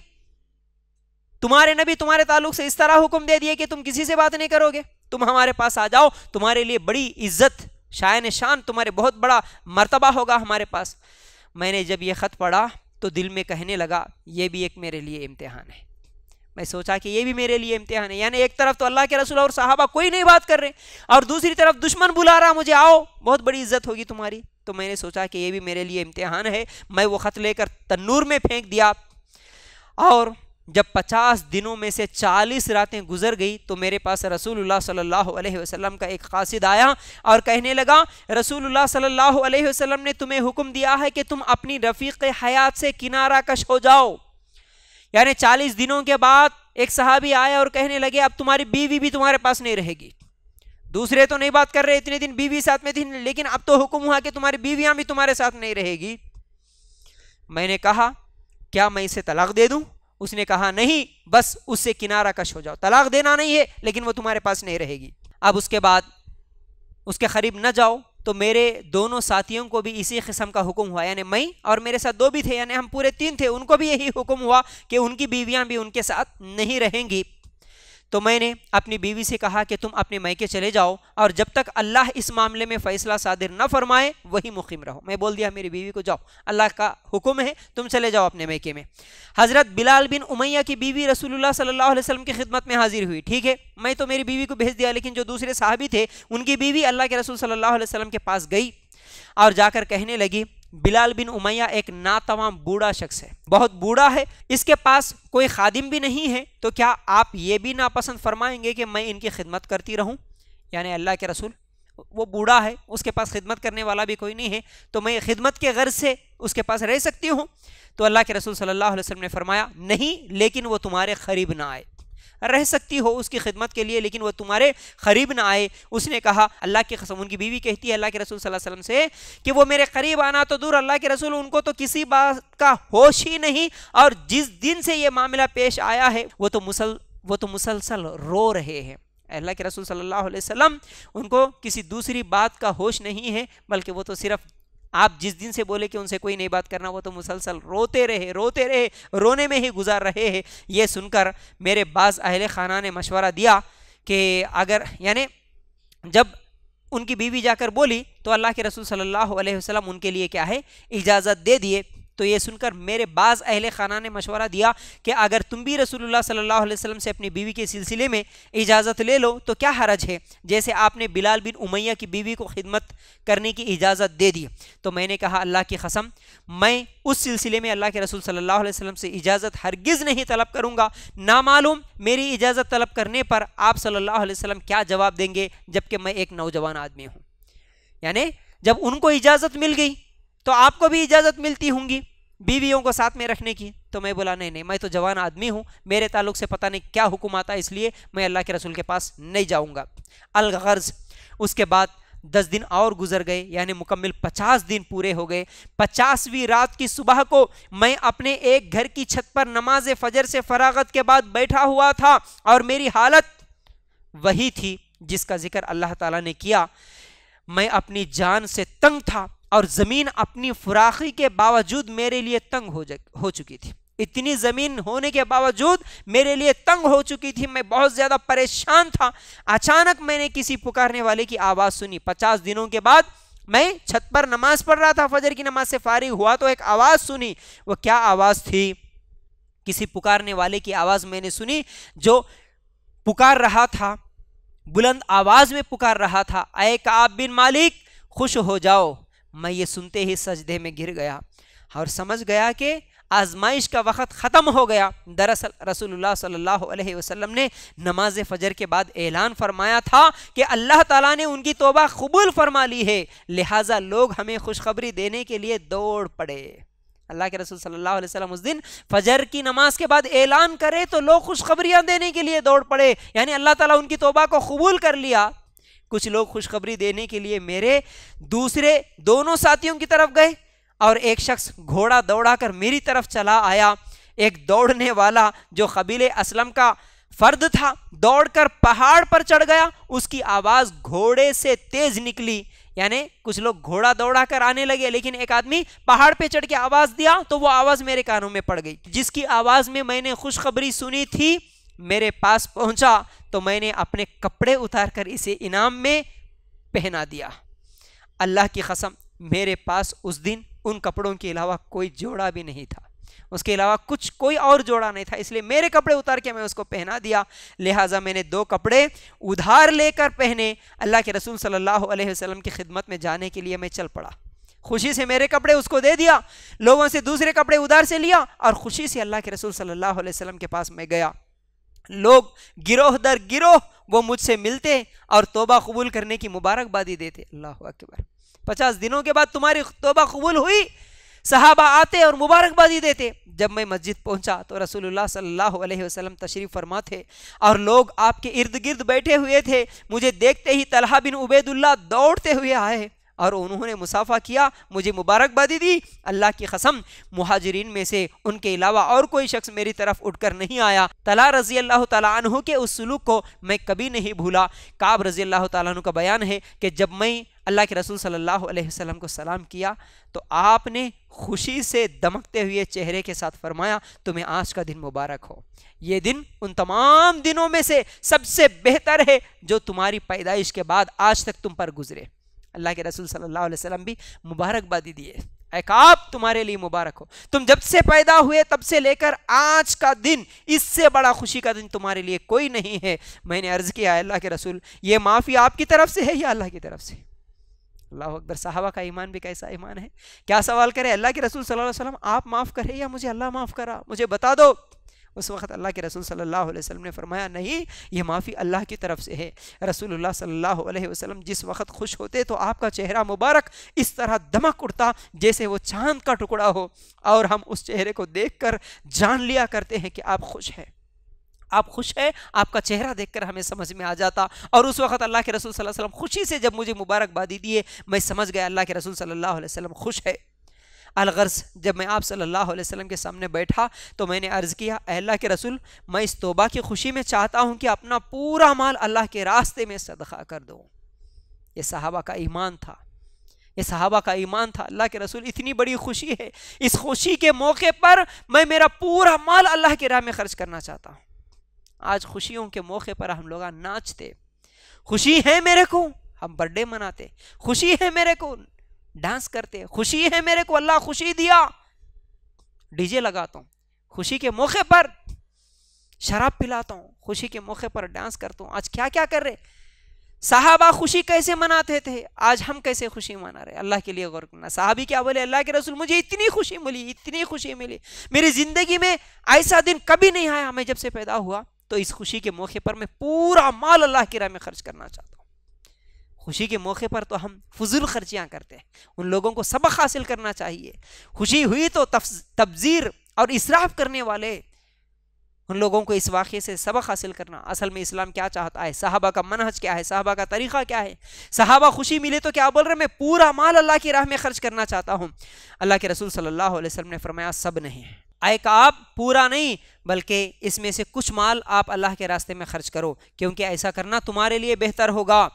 Speaker 1: تمہارے نبی تمہارے تعلق سے اس طرح حکم دے دیے کہ تم کسی سے بات نہیں کرو گے، تم ہمارے پاس آ جاؤ، تمہارے لیے بڑی عزت شایان شان، تمہارے بہت بڑا مرتبہ ہوگا ہمارے پاس. میں نے جب یہ خط پڑھا تو دل میں کہنے لگا یہ بھی ایک میرے لیے امتحان ہے. میں سوچا کہ یہ بھی میرے لیے امتحان ہے، یعنی ایک طرف تو اللہ کے رسول اور صحابہ کوئی نہیں بات کر رہے اور دوسری طرف دشمن بلا رہا مجھے، آؤ بہت بڑی عزت ہوگی تمہاری. تو میں نے سوچا کہ یہ بھی میرے لیے امتحان ہے. میں وہ خط لے کر تنور میں پھینک دیا اور جب 50 دنوں میں سے 40 راتیں گزر گئی تو میرے پاس رسول اللہ صلی اللہ علیہ وسلم کا ایک قاصد آیا اور کہنے لگا رسول اللہ صلی اللہ علیہ وسلم نے تمہیں حکم دیا ہے کہ تم اپنی رفیق حیات سے کنارہ کش ہو جاؤ. یعنی 40 دنوں کے بعد ایک صحابی آیا اور کہنے لگے اب تمہاری بیوی بھی تمہارے پاس نہیں رہے گی. دوسرے تو نہیں بات کر رہے، اتنے دن بیوی ساتھ میں تھی، لیکن اب تو حکم ہوا کہ تمہاری بیویاں بھی تمہارے ساتھ نہیں رہے گی. میں نے کہا کیا میں اسے طلاق دے دوں؟ اس نے کہا نہیں، بس اس سے کنارہ کش ہو جاؤ، طلاق دینا نہیں ہے لیکن وہ تمہارے پاس نہیں رہے گی، اب اس کے بعد اس کے قریب نہ جاؤ. تو میرے دونوں ساتھیوں کو بھی اسی قسم کا حکم ہوا، یعنی میں اور میرے ساتھ 2 بھی تھے، یعنی ہم پورے 3 تھے، ان کو بھی یہی حکم ہوا کہ ان کی بیویاں بھی ان کے ساتھ نہیں رہیں گی۔ تو میں نے اپنی بیوی سے کہا کہ تم اپنے میکے چلے جاؤ اور جب تک اللہ اس معاملے میں فیصلہ صادر نہ فرمائے وہی مقیم رہو۔ میں بول دیا میری بیوی کو جاؤ، اللہ کا حکم ہے، تم چلے جاؤ اپنے میکے میں۔ حضرت بلال بن امیہ کی بیوی رسول اللہ صلی اللہ علیہ وسلم کی خدمت میں حاضر ہوئی، ٹھیک ہے، میں تو میری بیوی کو بھیج دیا، لیکن جو دوسرے صحابی تھے ان کی بیوی اللہ کے رسول صلی اللہ علیہ وسلم کے پاس گئی اور جا کر کہنے لگی بلال بن امیہ ایک ناتواں بوڑھا شخص ہے، بہت بوڑھا ہے، اس کے پاس کوئی خادم بھی نہیں ہے، تو کیا آپ یہ بھی ناپسند فرمائیں گے کہ میں ان کی خدمت کرتی رہوں؟ یعنی اللہ کے رسول وہ بوڑھا ہے، اس کے پاس خدمت کرنے والا بھی کوئی نہیں ہے، تو میں خدمت کے غرض سے اس کے پاس رہ سکتی ہوں؟ تو اللہ کے رسول صلی اللہ علیہ وسلم نے فرمایا نہیں، لیکن وہ تمہارے قریب نہ آئے، رہ سکتی ہو اس کی خدمت کے لیے لیکن وہ تمہارے قریب نہ آئے۔ اس نے کہا اللہ کی قسم، ان کی بیوی کہتی ہے اللہ کے رسول صلی اللہ علیہ وسلم سے کہ وہ میرے قریب آنا تو دور، اللہ کے رسول ان کو تو کسی بات کا ہوش ہی نہیں، اور جس دن سے یہ معاملہ پیش آیا ہے وہ تو مسلسل رو رہے ہیں۔ اللہ کے رسول صلی اللہ علیہ وسلم ان کو کسی دوسری بات کا ہوش نہیں ہے، بلکہ وہ تو صرف آپ جس دن سے بولے کہ ان سے کوئی نئی بات کرنا، وہ تو مسلسل روتے رہے، رونے میں ہی گزار رہے ہیں۔ یہ سن کر میرے بعض اہل خانہ نے مشورہ دیا کہ اگر یعنی جب ان کی بیوی جا کر بولی تو اللہ کے رسول صلی اللہ علیہ وسلم ان کے لیے کیا ہے اجازت دے دیے۔ تو یہ سن کر میرے بعض اہل خانہ نے مشورہ دیا کہ اگر تم بھی رسول اللہ صلی اللہ علیہ وسلم سے اپنی بیوی کے سلسلے میں اجازت لے لو تو کیا حرج ہے، جیسے آپ نے بلال بن امیہ کی بیوی کو خدمت کرنے کی اجازت دے دی۔ تو میں نے کہا اللہ کی قسم میں اس سلسلے میں اللہ کے رسول صلی اللہ علیہ وسلم سے اجازت ہرگز نہیں طلب کروں گا، نامعلوم میری اجازت طلب کرنے پر آپ صلی اللہ علیہ وسلم کیا جواب دیں گے، جبکہ میں ایک نوجوان آدمی ہوں۔ یعنی جب ان کو اجازت مل گئی تو آپ کو بھی اجازت ملتی ہوں گی بیویوں کو ساتھ میں رکھنے کی۔ تو میں بولا نہیں، میں تو جوان آدمی ہوں، میرے تعلق سے پتہ نہیں کیا حکم آتا ہے، اس لیے میں اللہ کے رسول کے پاس نہیں جاؤں گا۔ الغرض اس کے بعد 10 دن اور گزر گئے، یعنی مکمل 50 دن پورے ہو گئے۔ 50ویں رات کی صبح کو میں اپنے ایک گھر کی چھت پر نماز فجر سے فراغت کے بعد بیٹھا ہوا تھا اور میری حالت وہی تھی جس کا ذکر اللہ تعالیٰ نے کیا۔ میں اپنی جان سے تنگ تھا اور زمین اپنی فراخی کے باوجود میرے لیے تنگ ہو چکی تھی، اتنی زمین ہونے کے باوجود میرے لیے تنگ ہو چکی تھی، میں بہت زیادہ پریشان تھا۔ اچانک میں نے کسی پکارنے والے کی آواز سنی۔ 50 دنوں کے بعد میں چھت پر نماز پڑھ رہا تھا، فجر کی نماز سے فارغ ہوا تو ایک آواز سنی۔ وہ کیا آواز تھی؟ کسی پکارنے والے کی آواز میں نے سنی جو پکار رہا تھا، بلند آواز میں پکار رہا تھا، اے کعب بن مالک خوش ہو جاؤ۔ میں یہ سنتے ہی سجدے میں گر گیا اور سمجھ گیا کہ آزمائش کا وقت ختم ہو گیا۔ دراصل رسول اللہ صلی اللہ علیہ وسلم نے نماز فجر کے بعد اعلان فرمایا تھا کہ اللہ تعالیٰ نے ان کی توبہ قبول فرما لی ہے، لہٰذا لوگ ہمیں خوشخبری دینے کے لیے دوڑ پڑے۔ اللہ کے رسول صلی اللہ علیہ وسلم اس دن فجر کی نماز کے بعد اعلان کرے تو لوگ خوشخبریاں دینے کے لیے دوڑ پڑے، یعنی اللہ تعالیٰ ان کی توبہ کو قبول کر لیا۔ کچھ لوگ خوشخبری دینے کے لیے میرے دوسرے دونوں ساتھیوں کی طرف گئے اور ایک شخص گھوڑا دوڑا کر میری طرف چلا آیا۔ ایک دوڑنے والا جو قبیلہ اسلم کا فرد تھا دوڑ کر پہاڑ پر چڑھ گیا، اس کی آواز گھوڑے سے تیز نکلی، یعنی کچھ لوگ گھوڑا دوڑا کر آنے لگے لیکن ایک آدمی پہاڑ پہ چڑھ کے آواز دیا تو وہ آواز میرے کانوں میں پڑ گئی۔ جس کی آواز میں نے خوشخبری سنی تھی میرے پاس پہنچا تو میں نے اپنے کپڑے اتار کر اسے انعام میں پہنا دیا۔ اللہ کی قسم میرے پاس اس دن ان کپڑوں کے علاوہ کوئی جوڑا بھی نہیں تھا، اس کے علاوہ کوئی اور جوڑا نہیں تھا، اس لیے میرے کپڑے اتار کے میں اس کو پہنا دیا۔ لہٰذا میں نے 2 کپڑے ادھار لے کر پہنے۔ اللہ کے رسول صلی اللہ علیہ وسلم کی خدمت میں جانے کے لیے میں چل پڑا، خوشی سے میرے کپڑے اس کو دے دیا، لوگوں سے دوسرے کپڑے ادھار سے لیا اور خوشی سے اللہ کے رسول صلی اللہ علیہ وسلم کے پاس میں گیا۔ لوگ گروہ در گروہ وہ مجھ سے ملتے اور توبہ قبول کرنے کی مبارکبادی دیتے۔ اللہ اکبر، 50 دنوں کے بعد تمہاری توبہ قبول ہوئی، صحابہ آتے اور مبارکبادی دیتے۔ جب میں مسجد پہنچا تو رسول اللہ صلی اللہ علیہ وسلم تشریف فرما تھے اور لوگ آپ کے ارد گرد بیٹھے ہوئے تھے۔ مجھے دیکھتے ہی طلحہ بن عبید اللہ دوڑتے ہوئے آئے اور انہوں نے مصافحہ کیا، مجھے مبارکبادی دی۔ اللہ کی قسم مہاجرین میں سے ان کے علاوہ اور کوئی شخص میری طرف اٹھ کر نہیں آیا۔ طلحہ رضی اللہ تعالیٰ عنہ کے اس سلوک کو میں کبھی نہیں بھولا۔ کعب رضی اللہ تعالیٰ عنہ کا بیان ہے کہ جب میں اللہ کے رسول صلی اللہ علیہ وسلم کو سلام کیا تو آپ نے خوشی سے دمکتے ہوئے چہرے کے ساتھ فرمایا، تمہیں آج کا دن مبارک ہو، یہ دن ان تمام دنوں میں سے سب سے بہتر ہے جو تمہاری پیدائش کے بعد آج تک تم پر گزرے۔ اللہ کے رسول صلی اللہ علیہ وسلم بھی مبارکبادی دیے، اے کعب تمہارے لیے مبارک ہو، تم جب سے پیدا ہوئے تب سے لے کر آج کا دن اس سے بڑا خوشی کا دن تمہارے لیے کوئی نہیں ہے۔ میں نے عرض کیا، اللہ کے رسول یہ معافی آپ کی طرف سے ہے یا اللہ کی طرف سے؟ اللہ اکبر۔ صحابہ کا ایمان بھی کیسا ایمان ہے، کیا سوال کرے، اللہ کے رسول صلی اللہ علیہ وسلم آپ معاف کرے یا مجھے اللہ معاف کرا، مجھے بتا دو۔ اس وقت اللہ کے رسول صلی اللہ علیہ وسلم نے فرمایا، نہیں، یہ معافی اللہ کی طرف سے ہے۔ رسول اللہ صلی اللہ علیہ وسلم جس وقت خوش ہوتے تو آپ کا چہرہ مبارک اس طرح دمک اٹھتا جیسے وہ چاند کا ٹکڑا ہو، اور ہم اس چہرے کو دیکھ کر جان لیا کرتے ہیں کہ آپ خوش ہیں، آپ خوش ہیں، آپ کا چہرہ دیکھ کر ہمیں سمجھ میں آ جاتا۔ اور اس وقت اللہ کے رسول صلی اللہ علیہ وسلم خوشی سے جب مجھے مبارکبادی دیے، میں سمجھ گیا اللہ کے رسول صلی اللہ علیہ وسلم خوش ہے۔ الغرض جب میں آپ صلی اللہ علیہ وسلم کے سامنے بیٹھا تو میں نے عرض کیا، اے اللہ کے رسول میں اس توبہ کی خوشی میں چاہتا ہوں کہ اپنا پورا مال اللہ کے راستے میں صدقہ کر دوں۔ یہ صحابہ کا ایمان تھا، یہ صحابہ کا ایمان تھا۔ اللہ کے رسول اتنی بڑی خوشی ہے، اس خوشی کے موقع پر میں میرا پورا مال اللہ کے راہ میں خرچ کرنا چاہتا ہوں۔ آج خوشیوں کے موقع پر ہم لوگ ناچتے، خوشی ہے میرے کو ہم برتھ ڈے مناتے، خوشی ہے میرے کو ڈانس کرتے، خوشی ہے میرے کو اللہ خوشی دیا ڈی جے لگاتا ہوں، خوشی کے موقع پر شراب پلاتا ہوں، خوشی کے موقع پر ڈانس کرتا ہوں۔ آج کیا کیا کر رہے؟ صحابہ خوشی کیسے مناتے تھے، آج ہم کیسے خوشی منا رہے؟ اللہ کے لیے غور کرنا۔ صحابی کیا بولے، اللہ کے رسول مجھے اتنی خوشی ملی، اتنی خوشی ملی، میری زندگی میں ایسا دن کبھی نہیں آیا، میں جب سے پیدا ہوا تو اس خوشی کے موقع پر میں پورا مال اللہ کی راہ میں خرچ کرنا چاہتا ہوں۔ خوشی کے موقع پر تو ہم فضول خرچیاں کرتے ہیں، ان لوگوں کو سبق حاصل کرنا چاہیے۔ خوشی ہوئی تو تبذیر اور اسراف کرنے والے ان لوگوں کو اس واقعے سے سبق حاصل کرنا۔ اصل میں اسلام کیا چاہتا ہے، صحابہ کا منہج کیا ہے، صحابہ کا طریقہ کیا ہے؟ صحابہ خوشی ملے تو کیا بول رہے، میں پورا مال اللہ کی راہ میں خرچ کرنا چاہتا ہوں۔ اللہ کے رسول صلی اللہ علیہ وسلم نے فرمایا، سب نہیں، اے کعب پورا نہیں بلکہ اس میں سے کچھ مال آپ اللہ کے راستے میں خرچ کرو، کیونکہ ایسا کرنا تمہارے لیے بہتر ہوگا۔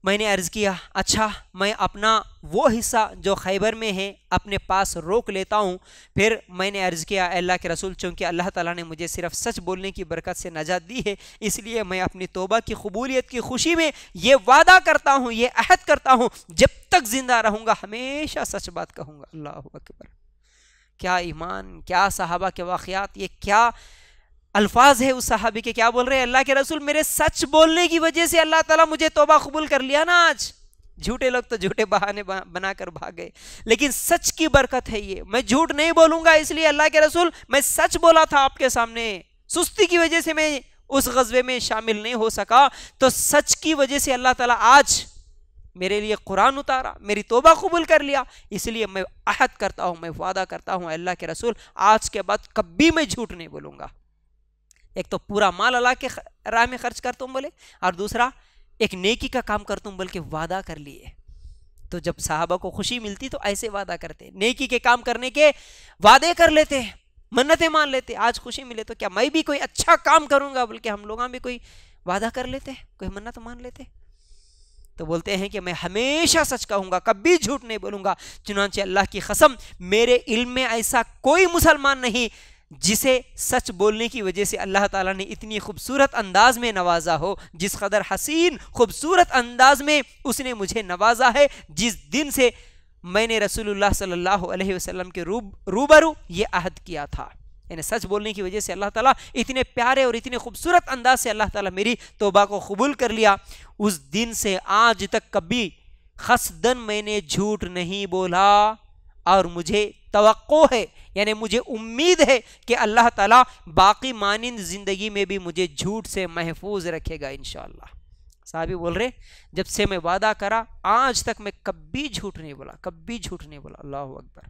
Speaker 1: میں نے عرض کیا، اچھا میں اپنا وہ حصہ جو خیبر میں ہے اپنے پاس روک لیتا ہوں۔ پھر میں نے عرض کیا، اے اللہ کے رسول چونکہ اللہ تعالیٰ نے مجھے صرف سچ بولنے کی برکت سے نجات دی ہے، اس لیے میں اپنی توبہ کی قبولیت کی خوشی میں یہ وعدہ کرتا ہوں، یہ عہد کرتا ہوں، جب تک زندہ رہوں گا ہمیشہ سچ بات کہوں گا۔ اللہ اکبر، کیا ایمان، کیا صحابہ کے واقعات، یہ کیا الفاظ ہے اس صحابی کے، کیا بول رہے ہیں، اللہ کے رسول میرے سچ بولنے کی وجہ سے اللہ تعالیٰ مجھے توبہ قبول کر لیا نا۔ آج جھوٹے لوگ تو جھوٹے بہانے بنا کر بھاگے، لیکن سچ کی برکت ہے یہ، میں جھوٹ نہیں بولوں گا، اس لیے اللہ کے رسول میں سچ بولا تھا آپ کے سامنے، سستی کی وجہ سے میں اس غزوے میں شامل نہیں ہو سکا، تو سچ کی وجہ سے اللہ تعالیٰ آج میرے لیے قرآن اتارا، میری توبہ قبول کر لیا، اس لیے میں عہد کرتا ہوں، میں وعدہ کرتا ہوں اللہ کے رسول آج کے بعد کبھی میں جھوٹ نہیں بولوں گا۔ ایک تو پورا مال اللہ کے راہ میں خرچ کرتا ہوں بولے، اور دوسرا ایک نیکی کا کام کرتا ہوں بلکہ وعدہ کر لیے۔ تو جب صحابہ کو خوشی ملتی تو ایسے وعدہ کرتے، نیکی کے کام کرنے کے وعدے کر لیتے، منتیں مان لیتے۔ آج خوشی ملے تو کیا میں بھی کوئی اچھا کام کروں گا بلکہ ہم لوگاں بھی کوئی وعدہ کر لیتے، کوئی منت مان لیتے، تو بولتے ہیں کہ میں ہمیشہ سچ کہوں گا، کبھی جھوٹ نہیں بولوں گا۔ چنانچہ اللہ کی قسم میرے علم میں ایسا کوئی مسلمان نہیں جسے سچ بولنے کی وجہ سے اللہ تعالیٰ نے اتنی خوبصورت انداز میں نوازا ہو، جس قدر حسین خوبصورت انداز میں اس نے مجھے نوازا ہے، جس دن سے میں نے رسول اللہ صلی اللہ علیہ وسلم کے روبرو یہ عہد کیا تھا۔ یعنی سچ بولنے کی وجہ سے اللہ تعالیٰ اتنے پیارے اور اتنے خوبصورت انداز سے اللہ تعالیٰ میری توبہ کو قبول کر لیا۔ اس دن سے آج تک کبھی قصداً میں نے جھوٹ نہیں بولا، اور مجھے توقع ہے، یعنی مجھے امید ہے کہ اللہ تعالیٰ باقی مانند زندگی میں بھی مجھے جھوٹ سے محفوظ رکھے گا انشاءاللہ۔ صحابی بول رہے جب سے میں وعدہ کرا آج تک میں کبھی جھوٹ نہیں بولا، کبھی جھوٹ نہیں بولا۔ اللہ اکبر،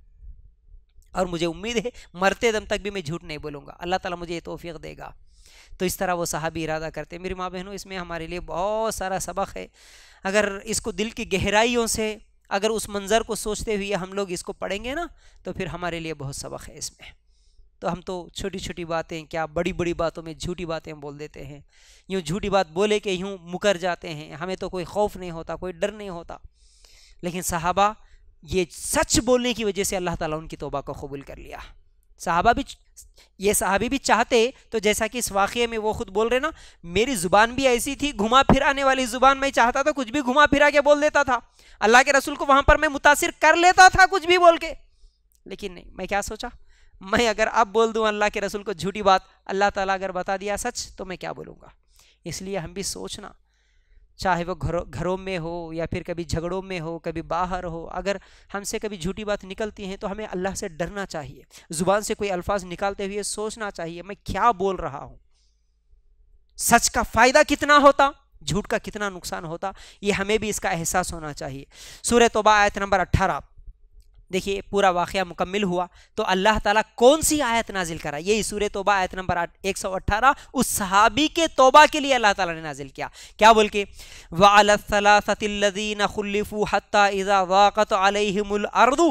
Speaker 1: اور مجھے امید ہے مرتے دم تک بھی میں جھوٹ نہیں بولوں گا، اللہ تعالیٰ مجھے یہ توفیق دے گا۔ تو اس طرح وہ صحابی ارادہ کرتے۔ میری ماں بہنوں، اس میں ہمارے لیے بہت سارا سبق ہے، اگر اس کو دل کی گہرائیوں سے اگر اس منظر کو سوچتے ہوئے ہم لوگ اس کو پڑھیں گے نا تو پھر ہمارے لیے بہت سبق ہے اس میں. تو ہم تو چھوٹی چھوٹی باتیں کیا بڑی بڑی باتوں میں جھوٹی باتیں بول دیتے ہیں, یوں جھوٹی بات بولے کہ یوں مکر جاتے ہیں, ہمیں تو کوئی خوف نہیں ہوتا, کوئی ڈر نہیں ہوتا. لیکن صحابہ یہ سچ بولنے کی وجہ سے اللہ تعالیٰ ان کی توبہ کو قبول کر لیا. صحابی بھی چاہتے تو جیسا کہ اس واقعے میں وہ خود بول رہے نا, میری زبان بھی ایسی تھی گھما پھرانے والی زبان, میں چاہتا تو کچھ بھی گھما پھرا کے بول دیتا تھا, اللہ کے رسول کو وہاں پر میں متاثر کر لیتا تھا کچھ بھی بول کے. لیکن نہیں, میں کیا سوچا, میں اگر اب بول دوں اللہ کے رسول کو جھوٹی بات, اللہ تعالیٰ اگر بتا دیا سچ تو میں کیا بولوں گا. اس لیے ہم بھی سوچنا, چاہے وہ گھروں میں ہو یا پھر کبھی جھگڑوں میں ہو, کبھی باہر ہو, اگر ہم سے کبھی جھوٹی بات نکلتی ہیں تو ہمیں اللہ سے ڈرنا چاہیے. زبان سے کوئی الفاظ نکالتے ہوئے سوچنا چاہیے میں کیا بول رہا ہوں, سچ کا فائدہ کتنا ہوتا, جھوٹ کا کتنا نقصان ہوتا, یہ ہمیں بھی اس کا احساس ہونا چاہیے. سورہ توبہ آیت نمبر 18 دیکھیے, پورا واقعہ مکمل ہوا تو اللہ تعالیٰ کون سی آیت نازل کرا, یہی سورہ توبہ آیت نمبر 118 اس صحابی کے توبہ کے لیے اللہ تعالیٰ نے نازل کیا. کیا بول کے, وَعَلَى الثَّلَاثَةِ الَّذِينَ خُلِّفُوا حَتَّى إِذَا ضَاقَتْ عَلَيْهِمُ الْأَرْضُ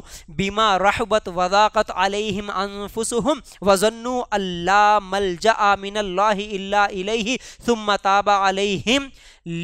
Speaker 1: بِمَا رَحُبَتْ وَضَاقَتْ عَلَيْهِمْ أَنفُسُهُمْ وَظَنُّوا أَن لَّا مَلْجَأَ مِنَ اللَّهِ إِلَّا إِلَيْهِ ثُمَّ تَابَ عَلَيْهِمْ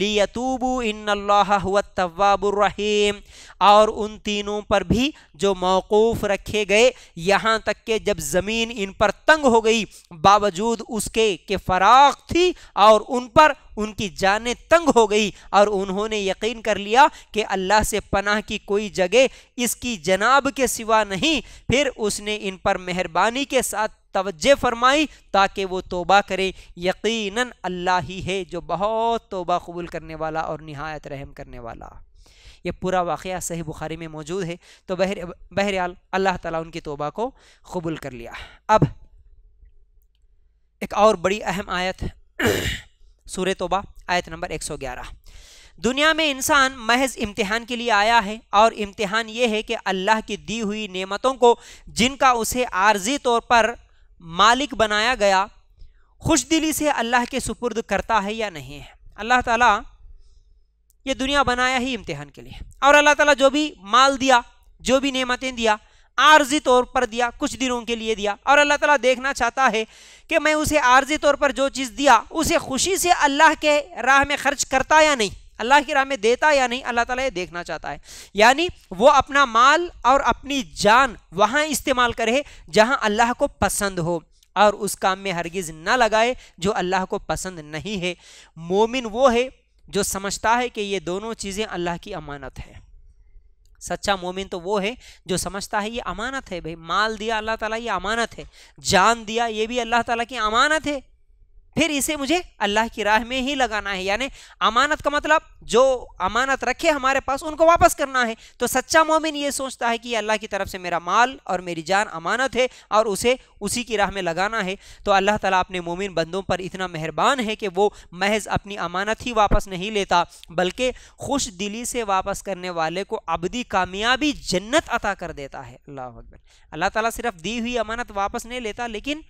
Speaker 1: لیتوبوا ان اللہ هو التواب الرحیم. اور ان تینوں پر بھی جو موقوف رکھے گئے یہاں تک کہ جب زمین ان پر تنگ ہو گئی, باوجود اس کے کہ فراخ تھی اور ان پر ان کی جانیں تنگ ہو گئی, اور انہوں نے یقین کر لیا کہ اللہ سے پناہ کی کوئی جگہ اس کی جناب کے سوا نہیں, پھر اس نے ان پر مہربانی کے ساتھ توجہ فرمائی تاکہ وہ توبہ کرے. یقیناً اللہ ہی ہے جو بہت توبہ قبول کرنے والا اور نہایت رحم کرنے والا. یہ پورا واقعہ صحیح بخاری میں موجود ہے. تو بہرحال اللہ تعالیٰ ان کی توبہ کو قبول کر لیا. اب ایک اور بڑی اہم آیت سورہ توبہ آیت نمبر 111. دنیا میں انسان محض امتحان کے لیے آیا ہے, اور امتحان یہ ہے کہ اللہ کی دی ہوئی نعمتوں کو جن کا اسے عارضی طور پر مالک بنایا گیا خوش دلی سے اللہ کے سپرد کرتا ہے یا نہیں ہے. اللہ تعالیٰ یہ دنیا بنایا ہی امتحان کے لیے, اور اللہ تعالیٰ جو بھی مال دیا, جو بھی نعمتیں دیا, عارضی طور پر دیا, کچھ دنوں کے لیے دیا, اور اللہ تعالیٰ دیکھنا چاہتا ہے کہ میں اسے عارضی طور پر جو چیز دیا اسے خوشی سے اللہ کے راہ میں خرچ کرتا یا نہیں, اللہ کی راہ میں دیتا یا نہیں. اللہ تعالیٰ یہ دیکھنا چاہتا ہے, یعنی وہ اپنا مال اور اپنی جان وہاں استعمال کرے جہاں اللہ کو پسند ہو, اور اس کام میں ہرگز نہ لگائے جو اللہ کو پسند نہیں ہے. مومن وہ ہے جو سمجھتا ہے کہ یہ دونوں چیزیں اللہ کی امانت ہے. سچا مومن تو وہ ہے جو سمجھتا ہے یہ امانت ہے. بھئی مال دیا اللہ تعالیٰ یہ امانت ہے, جان دیا یہ بھی اللہ تعالیٰ کی امانت ہے, پھر اسے مجھے اللہ کی راہ میں ہی لگانا ہے. یعنی امانت کا مطلب جو امانت رکھے ہمارے پاس ان کو واپس کرنا ہے. تو سچا مومن یہ سوچتا ہے کہ یہ اللہ کی طرف سے میرا مال اور میری جان امانت ہے اور اسے اسی کی راہ میں لگانا ہے. تو اللہ تعالیٰ اپنے مومن بندوں پر اتنا مہربان ہے کہ وہ محض اپنی امانت ہی واپس نہیں لیتا, بلکہ خوش دلی سے واپس کرنے والے کو ابدی کامیابی جنت عطا کر دیتا ہے. اللہ اکبر. اللہ تعالیٰ صرف دی ہوئی امانت واپس نہیں لیتا, لیکن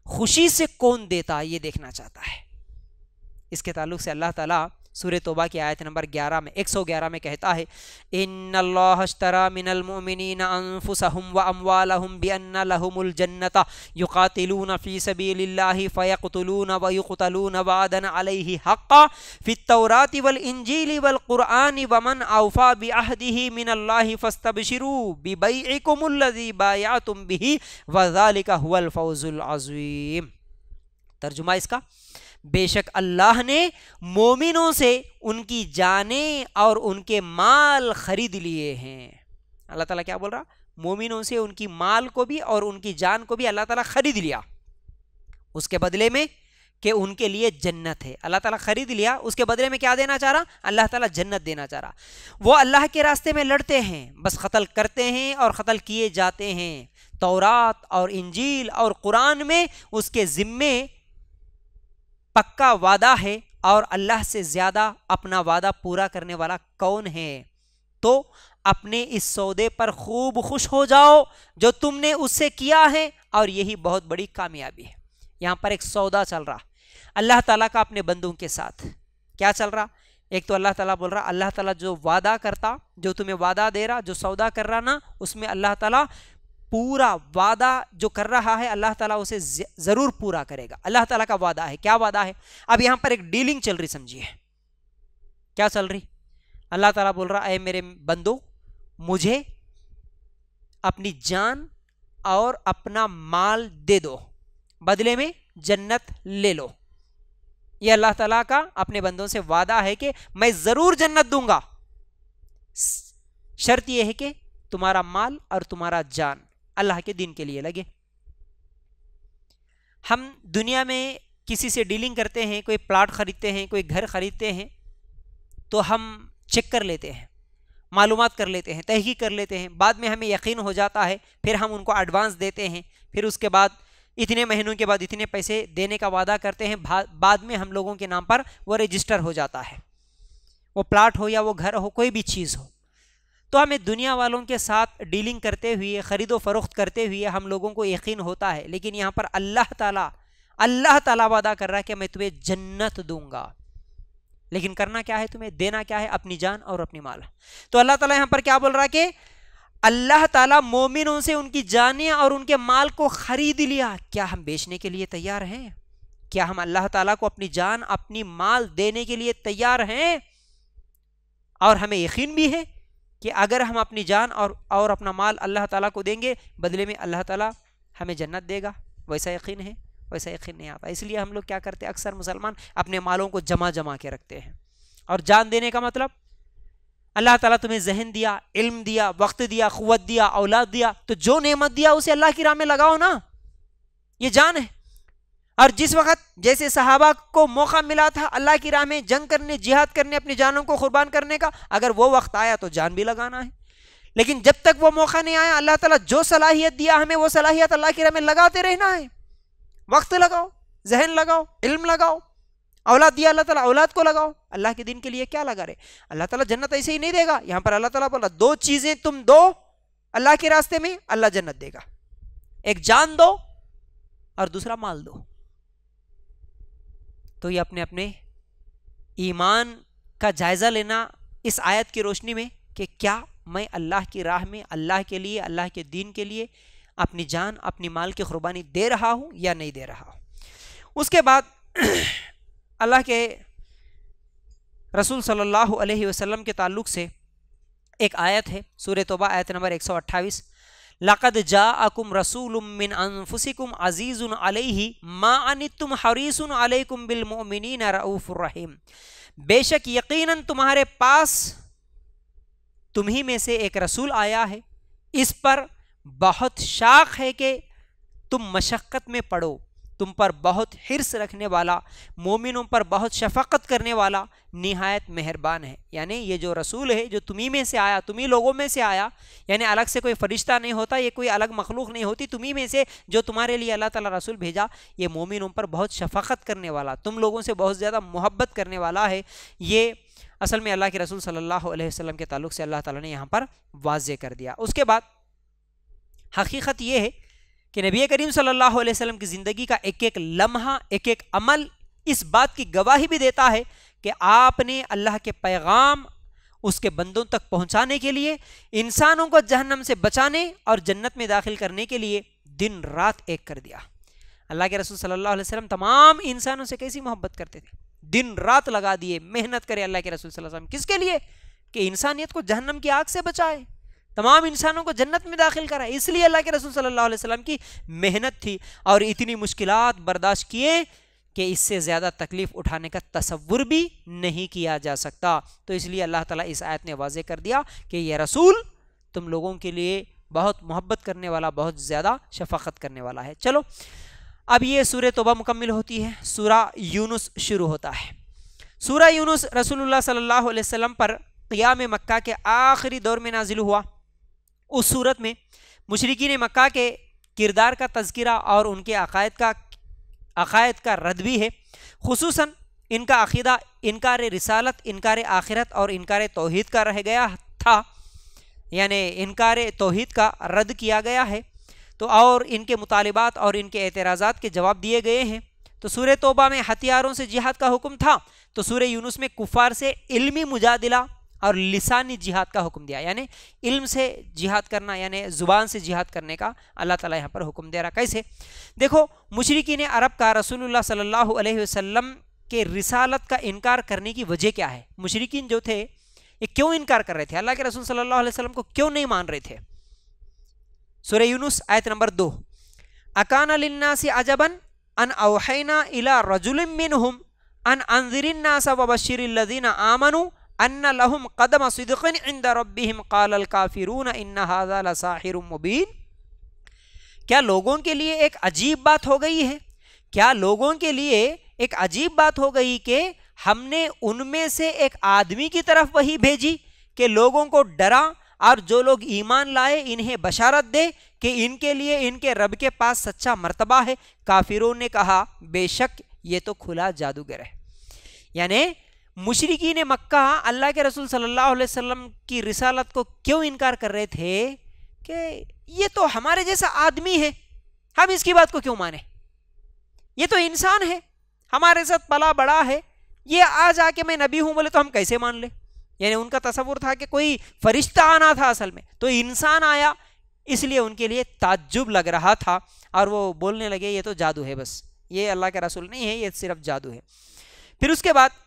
Speaker 1: خوشی سے کون دیتا یہ دیکھنا چاہتا ہے. اس کے تعلق سے اللہ تعالیٰ سورہ توبہ کی آیت نمبر 111 میں کہتا ہے, ان اللہ اشترى من المؤمنین انفسهم واموالهم بان لهم الجنة یقاتلون فی سبیل اللہ فیقتلون ویقتلون وعدا علیہ حقا فی التوراۃ والانجیل والقرآن ومن اوفى بعہدہ من اللہ فاستبشروا ببیعکم الذی بایعتم بہ وذلک هو الفوز العظیم. ترجمہ اس کا, بے شک اللہ نے مومنوں سے ان کی جانیں اور ان کے مال خرید لیے ہیں. اللہ تعالیٰ کیا بول رہا, مومنوں سے ان کی مال کو بھی اور ان کی جان کو بھی اللہ تعالیٰ خرید لیا, اس کے بدلے میں کہ ان کے لیے جنت ہے. اللہ تعالیٰ خرید لیا, اس کے بدلے میں کیا دینا چاہ رہا, اللہ تعالیٰ جنت دینا چاہ رہا. وہ اللہ کے راستے میں لڑتے ہیں, بس قتل کرتے ہیں اور قتل کیے جاتے ہیں. تورات اور انجیل اور قرآن میں اس کے ذمے پکا وعدہ ہے, اور اللہ سے زیادہ اپنا وعدہ پورا کرنے والا کون ہے. تو اپنے اس سودے پر خوب خوش ہو جاؤ جو تم نے اس سے کیا ہے, اور یہی بہت بڑی کامیابی ہے. یہاں پر ایک سودا چل رہا اللہ تعالیٰ کا اپنے بندوں کے ساتھ. کیا چل رہا, ایک تو اللہ تعالیٰ بول رہا اللہ تعالیٰ جو وعدہ کرتا، جو تمہیں وعدہ دے رہا، جو سودا کر رہا نا، اس میں اللہ تعالیٰ پورا وعدہ جو کر رہا ہے اللہ تعالیٰ اسے ضرور پورا کرے گا. اللہ تعالیٰ کا وعدہ ہے. کیا وعدہ ہے؟ اب یہاں پر ایک ڈیلنگ چل رہی، سمجھیے کیا چل رہی. اللہ تعالیٰ بول رہا اے میرے بندو مجھے اپنی جان اور اپنا مال دے دو، بدلے میں جنت لے لو. یہ اللہ تعالیٰ کا اپنے بندوں سے وعدہ ہے کہ میں ضرور جنت دوں گا، شرط یہ ہے کہ تمہارا مال اور تمہارا جان اللہ کے دین کے لیے لگے. ہم دنیا میں کسی سے ڈیلنگ کرتے ہیں، کوئی پلاٹ خریدتے ہیں، کوئی گھر خریدتے ہیں، تو ہم چیک کر لیتے ہیں، معلومات کر لیتے ہیں، تحقیق کر لیتے ہیں، بعد میں ہمیں یقین ہو جاتا ہے، پھر ہم ان کو ایڈوانس دیتے ہیں، پھر اس کے بعد اتنے مہینوں کے بعد اتنے پیسے دینے کا وعدہ کرتے ہیں، بعد میں ہم لوگوں کے نام پر وہ رجسٹر ہو جاتا ہے، وہ پلاٹ ہو یا وہ گھر ہو، کوئی بھی چیز ہو. تو ہمیں دنیا والوں کے ساتھ ڈیلنگ کرتے ہوئے، خرید و فروخت کرتے ہوئے ہم لوگوں کو یقین ہوتا ہے، لیکن یہاں پر اللہ تعالیٰ وعدہ کر رہا ہے کہ میں تمہیں جنت دوں گا. لیکن کرنا کیا ہے تمہیں؟ دینا کیا ہے؟ اپنی جان اور اپنی مال. تو اللہ تعالیٰ یہاں پر کیا بول رہا ہے کہ اللہ تعالیٰ مومنوں سے ان کی جانیں اور ان کے مال کو خرید لیا. کیا ہم بیچنے کے لیے تیار ہیں؟ کیا ہم اللہ تعالیٰ کو اپنی جان اپنی مال دینے کے لیے تیار ہیں؟ اور ہمیں یقین بھی ہے کہ اگر ہم اپنی جان اور اپنا مال اللہ تعالیٰ کو دیں گے، بدلے میں اللہ تعالیٰ ہمیں جنت دے گا. ویسا یقین ہے؟ ویسا یقین نہیں آتا. اس لیے ہم لوگ کیا کرتے ہیں؟ اکثر مسلمان اپنے مالوں کو جمع کے رکھتے ہیں. اور جان دینے کا مطلب اللہ تعالیٰ تمہیں ذہن دیا، علم دیا، وقت دیا، قوت دیا، اولاد دیا، تو جو نعمت دیا اسے اللہ کی راہ میں لگاؤ نا. یہ جان ہے. اور جس وقت جیسے صحابہ کو موقع ملا تھا اللہ کی راہ میں جنگ کرنے، جہاد کرنے، اپنی جانوں کو قربان کرنے کا، اگر وہ وقت آیا تو جان بھی لگانا ہے. لیکن جب تک وہ موقع نہیں آیا، اللہ تعالیٰ جو صلاحیت دیا ہمیں وہ صلاحیت اللہ کی راہ میں لگاتے رہنا ہے. وقت لگاؤ، ذہن لگاؤ، علم لگاؤ. اولاد دیا اللہ تعالیٰ، اولاد کو لگاؤ. اللہ کے دین کے لیے کیا لگا رہے؟ اللہ تعالیٰ جنت ایسے ہی نہیں دے گا. یہاں پر اللہ تعالیٰ بولا دو چیزیں تم دو اللہ کے راستے میں، اللہ جنت دے گا. ایک جان دو اور دوسرا مال دو. تو یہ اپنے ایمان کا جائزہ لینا اس آیت کی روشنی میں کہ کیا میں اللہ کی راہ میں، اللہ کے لیے، اللہ کے دین کے لیے اپنی جان، اپنی مال کی قربانی دے رہا ہوں یا نہیں دے رہا ہوں. اس کے بعد اللہ کے رسول صلی اللہ علیہ وسلم کے تعلق سے ایک آیت ہے، سورہ توبہ آیت نمبر 128. لَقَدْ جَاءَكُمْ رَسُولٌ مِّنْ أَنفُسِكُمْ عَزِيزٌ عَلَيْهِ مَا عَنِتُّمْ حَرِيصٌ عَلَيْكُمْ بِالْمُؤْمِنِينَ رَءُوفٌ رَحِيمٌ. بے شک یقیناً تمہارے پاس تمہیں میں سے ایک رسول آیا ہے، اس پر بہت شاق ہے کہ تم مشقت میں پڑو، تم پر بہت حرص رکھنے والا، مومنوں پر بہت شفقت کرنے والا، نہایت مہربان ہے. یعنی یہ جو رسول ہے جو تمہیں میں سے آیا، تمہیں لوگوں میں سے آیا، یعنی الگ سے کوئی فرشتہ نہیں ہوتا، یہ کوئی الگ مخلوق نہیں ہوتی، تمہیں میں سے جو تمہارے لیے اللہ تعالیٰ رسول بھیجا، یہ مومنوں پر بہت شفقت کرنے والا، تم لوگوں سے بہت زیادہ محبت کرنے والا ہے. یہ اصل میں اللہ کے رسول صلی اللہ علیہ وسلم کے تعلق سے اللہ تعالیٰ نے یہاں پر واضح کر دیا. اس کے بعد حقیقت یہ ہے کہ نبی کریم صلی اللہ علیہ وسلم کی زندگی کا ایک ایک لمحہ، ایک ایک عمل اس بات کی گواہی بھی دیتا ہے کہ آپ نے اللہ کے پیغام اس کے بندوں تک پہنچانے کے لیے، انسانوں کو جہنم سے بچانے اور جنت میں داخل کرنے کے لیے دن رات ایک کر دیا. اللہ کے رسول صلی اللہ علیہ وسلم تمام انسانوں سے کیسی محبت کرتے تھے، دن رات لگا دیے، محنت کرے اللہ کے رسول صلی اللہ علیہ وسلم. کس کے لیے؟ کہ انسانیت کو جہنم کی آگ سے بچائے، تمام انسانوں کو جنت میں داخل کرا. اس لیے اللہ کے رسول صلی اللہ علیہ وسلم کی محنت تھی اور اتنی مشکلات برداشت کیے کہ اس سے زیادہ تکلیف اٹھانے کا تصور بھی نہیں کیا جا سکتا. تو اس لیے اللہ تعالیٰ اس آیت نے واضح کر دیا کہ یہ رسول تم لوگوں کے لیے بہت محبت کرنے والا، بہت زیادہ شفقت کرنے والا ہے. چلو اب یہ سورہ توبہ مکمل ہوتی ہے، سورہ یونس شروع ہوتا ہے. سورہ یونس رسول اللہ صلی اللہ علیہ وسلم پر قیام مکہ کے آخری دور میں نازل ہوا. اس صورت میں مشرکین مکہ کے کردار کا تذکرہ اور ان کے عقائد کا رد بھی ہے. خصوصاً ان کا عقیدہ انکار رسالت، انکار آخرت اور انکار توحید کا رہ گیا تھا، یعنی انکار توحید کا رد کیا گیا ہے. تو اور ان کے مطالبات اور ان کے اعتراضات کے جواب دیے گئے ہیں. تو سورہ توبہ میں ہتھیاروں سے جہاد کا حکم تھا، تو سورہ یونس میں کفار سے علمی مجادلہ اور لسانی جہاد کا حکم دیا، یعنی علم سے جہاد کرنا، یعنی زبان سے جہاد کرنے کا اللہ تعالیٰ یہاں پر حکم دے رہا۔ کیسے؟ دیکھو، مشرکین عرب کا رسول اللہ صلی اللہ علیہ وسلم کے رسالت کا انکار کرنے کی وجہ کیا ہے؟ مشرکین جو تھے یہ کیوں انکار کر رہے تھے؟ اللہ کے رسول صلی اللہ علیہ وسلم کو کیوں نہیں مان رہے تھے؟ سورہ یونس آیت نمبر 2، اکان للناس عجبا ان اوحینا الی رجل منہم ان انذر الناس وبشر الذین آمنوا ان لهم قدم صدق عند ربهم قال الکافرون ان هذا لساحر مبین۔ کیا لوگوں کے لیے ایک عجیب بات ہو گئی ہے؟ کیا لوگوں کے لیے ایک عجیب بات ہو گئی کہ ہم نے ان میں سے ایک آدمی کی طرف وحی بھیجی کہ لوگوں کو ڈرا اور جو لوگ ایمان لائے انہیں بشارت دے کہ ان کے لیے ان کے رب کے پاس سچا مرتبہ ہے۔ کافروں نے کہا بے شک یہ تو کھلا جادوگر ہے۔ یعنی مشرکین مکہ اللہ کے رسول صلی اللہ علیہ وسلم کی رسالت کو کیوں انکار کر رہے تھے کہ یہ تو ہمارے جیسا آدمی ہے، ہم اس کی بات کو کیوں مانیں؟ یہ تو انسان ہے، ہمارے ساتھ پلا بڑا ہے، یہ آج آ کے میں نبی ہوں بولے تو ہم کیسے مان لیں؟ یعنی ان کا تصور تھا کہ کوئی فرشتہ آنا تھا، اصل میں تو انسان آیا، اس لیے ان کے لیے تعجب لگ رہا تھا اور وہ بولنے لگے یہ تو جادو ہے، بس یہ اللہ کے رسول نہیں ہے، یہ صرف جادو ہے۔ پھر اس کے بعد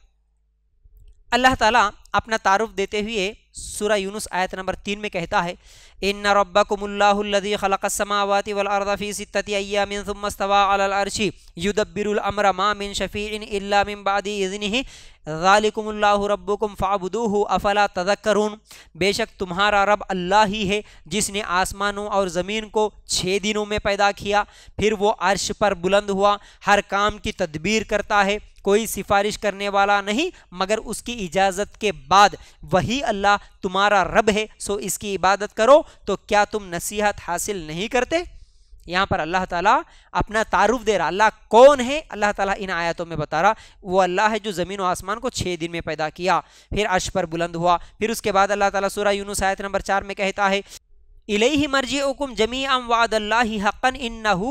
Speaker 1: اللہ تعالیٰ اپنا تعارف دیتے ہوئے سورہ یونس آیت نمبر 3 میں کہتا ہے ان ربکم اللہ الذی خلق السماوات والارض فی ستۃ ایام ثم استوى علی العرش یدبر الامر ما من شفیع الا من بعد اذنہ ذالکم اللہ ربکم فاعبدوہ افلا تذکرون۔ بے شک تمہارا رب اللہ ہی ہے جس نے آسمانوں اور زمین کو 6 دنوں میں پیدا کیا، پھر وہ عرش پر بلند ہوا، ہر کام کی تدبیر کرتا ہے، کوئی سفارش کرنے والا نہیں مگر اس کی اجازت کے بعد، وہی اللہ تمہارا رب ہے سو اس کی عبادت کرو، تو کیا تم نصیحت حاصل نہیں کرتے؟ یہاں پر اللہ تعالیٰ اپنا تعارف دے رہا، اللہ کون ہے؟ اللہ تعالیٰ ان آیاتوں میں بتا رہا وہ اللہ ہے جو زمین و آسمان کو 6 دن میں پیدا کیا، پھر عرش پر بلند ہوا۔ پھر اس کے بعد اللہ تعالیٰ سورہ یونس آیت نمبر 4 میں کہتا ہے الیہ مرجعکم جمیعا وعد اللہ حقا انہ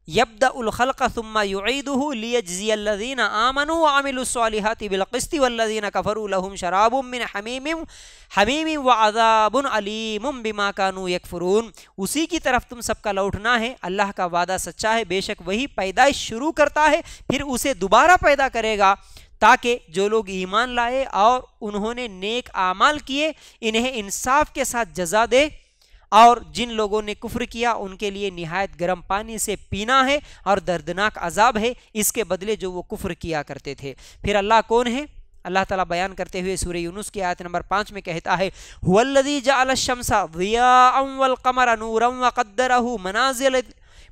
Speaker 1: یبدأ الخلق ثم یعیدہ لیجزی الذین آمنوا وعملوا الصالحات بالقسط والذین کفروا لهم شراب من حمیم وعذاب علیم بما کانوا یکفرون۔ اسی کی طرف تم سب کا لوٹنا ہے، اللہ کا وعدہ سچا ہے، بے شک وہی پیدائش شروع کرتا ہے پھر اسے دوبارہ پیدا کرے گا تاکہ جو لوگ ایمان لائے اور انہوں نے نیک اعمال کیے انہیں انصاف کے ساتھ جزا دے، اور جن لوگوں نے کفر کیا ان کے لیے نہایت گرم پانی سے پینا ہے اور دردناک عذاب ہے اس کے بدلے جو وہ کفر کیا کرتے تھے۔ پھر اللہ کون ہے؟ اللہ تعالیٰ بیان کرتے ہوئے سورہ یونس کی آیت نمبر 5 میں کہتا ہے هو الذی جعل الشمس ضیاء والقمر نورا وقدره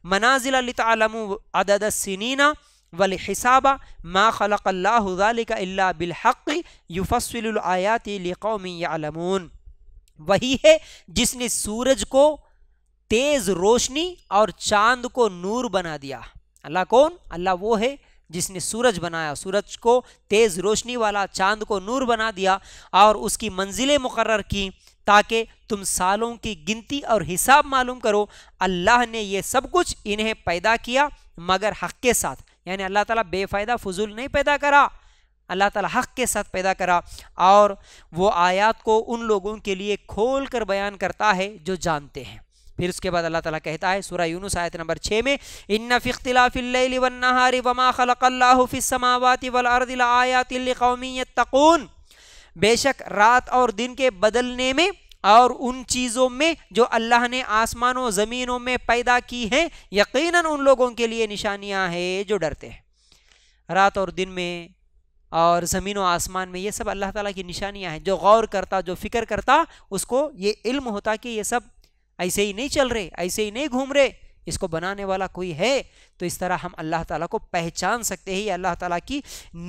Speaker 1: منازل لتعلموا عدد السنین والحساب ما خلق اللہ ذلك الا بالحق یفصل الآیات لقوم یعلمون۔ وہی ہے جس نے سورج کو تیز روشنی اور چاند کو نور بنا دیا۔ اللہ کون؟ اللہ وہ ہے جس نے سورج بنایا، سورج کو تیز روشنی والا، چاند کو نور بنا دیا اور اس کی منزلیں مقرر کی تاکہ تم سالوں کی گنتی اور حساب معلوم کرو۔ اللہ نے یہ سب کچھ انہیں پیدا کیا مگر حق کے ساتھ، یعنی اللہ تعالیٰ بے فائدہ فضول نہیں پیدا کرا، اللہ تعالیٰ حق کے ساتھ پیدا کرا، اور وہ آیات کو ان لوگوں کے لیے کھول کر بیان کرتا ہے جو جانتے ہیں۔ پھر اس کے بعد اللہ تعالیٰ کہتا ہے سورہ یونس آیت نمبر 6 میں ان فی اختلاف اللیل والنہار وما خلق اللہ فی السماوات والارض لآیات لقوم یتقون۔ بے شک رات اور دن کے بدلنے میں اور ان چیزوں میں جو اللہ نے آسمانوں زمینوں میں پیدا کی ہیں یقیناً ان لوگوں کے لیے نشانیاں ہیں جو ڈرتے ہیں۔ رات اور دن میں اور زمین و آسمان میں یہ سب اللہ تعالیٰ کی نشانیاں ہیں، جو غور کرتا، جو فکر کرتا، اس کو یہ علم ہوتا کہ یہ سب ایسے ہی نہیں چل رہے، ایسے ہی نہیں گھوم رہے، اس کو بنانے والا کوئی ہے۔ تو اس طرح ہم اللہ تعالیٰ کو پہچان سکتے ہیں، یہ اللہ تعالیٰ کی